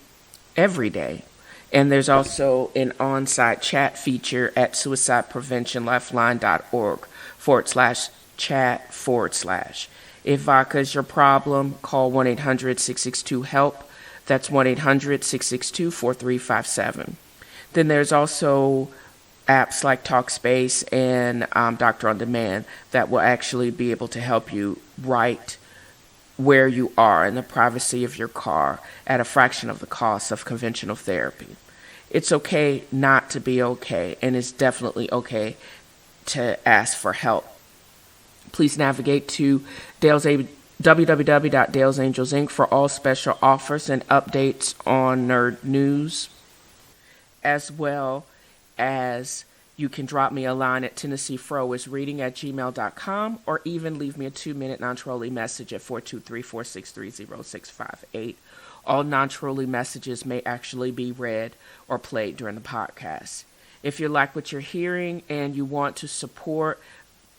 every day. And there's also an on-site chat feature at suicidepreventionlifeline.org/chat/. If vodka is your problem, call 1-800-662-HELP. That's 1-800-662-4357. Then there's also apps like Talkspace and Doctor on Demand that will actually be able to help you right where you are in the privacy of your car at a fraction of the cost of conventional therapy. It's okay not to be okay, and it's definitely okay to ask for help. Please navigate to www.Dale's Angels Inc. for all special offers and updates on nerd news, as well as you can drop me a line at TennesseeFroisReading@gmail.com or even leave me a 2-minute non-trolly message at 423-463-0658. All non-trolly messages may actually be read or played during the podcast. If you like what you're hearing and you want to support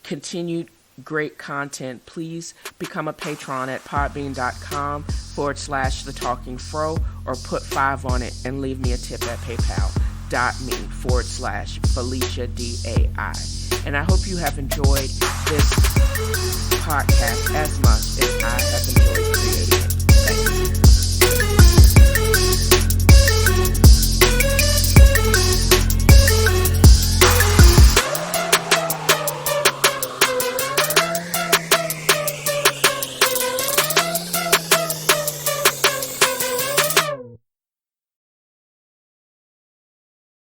continued great content, please become a patron at podbean.com/thetalkingfro or put 5 on it and leave me a tip at paypal.me/FeliciaDAI. And I hope you have enjoyed this podcast as much as I have enjoyed creating it.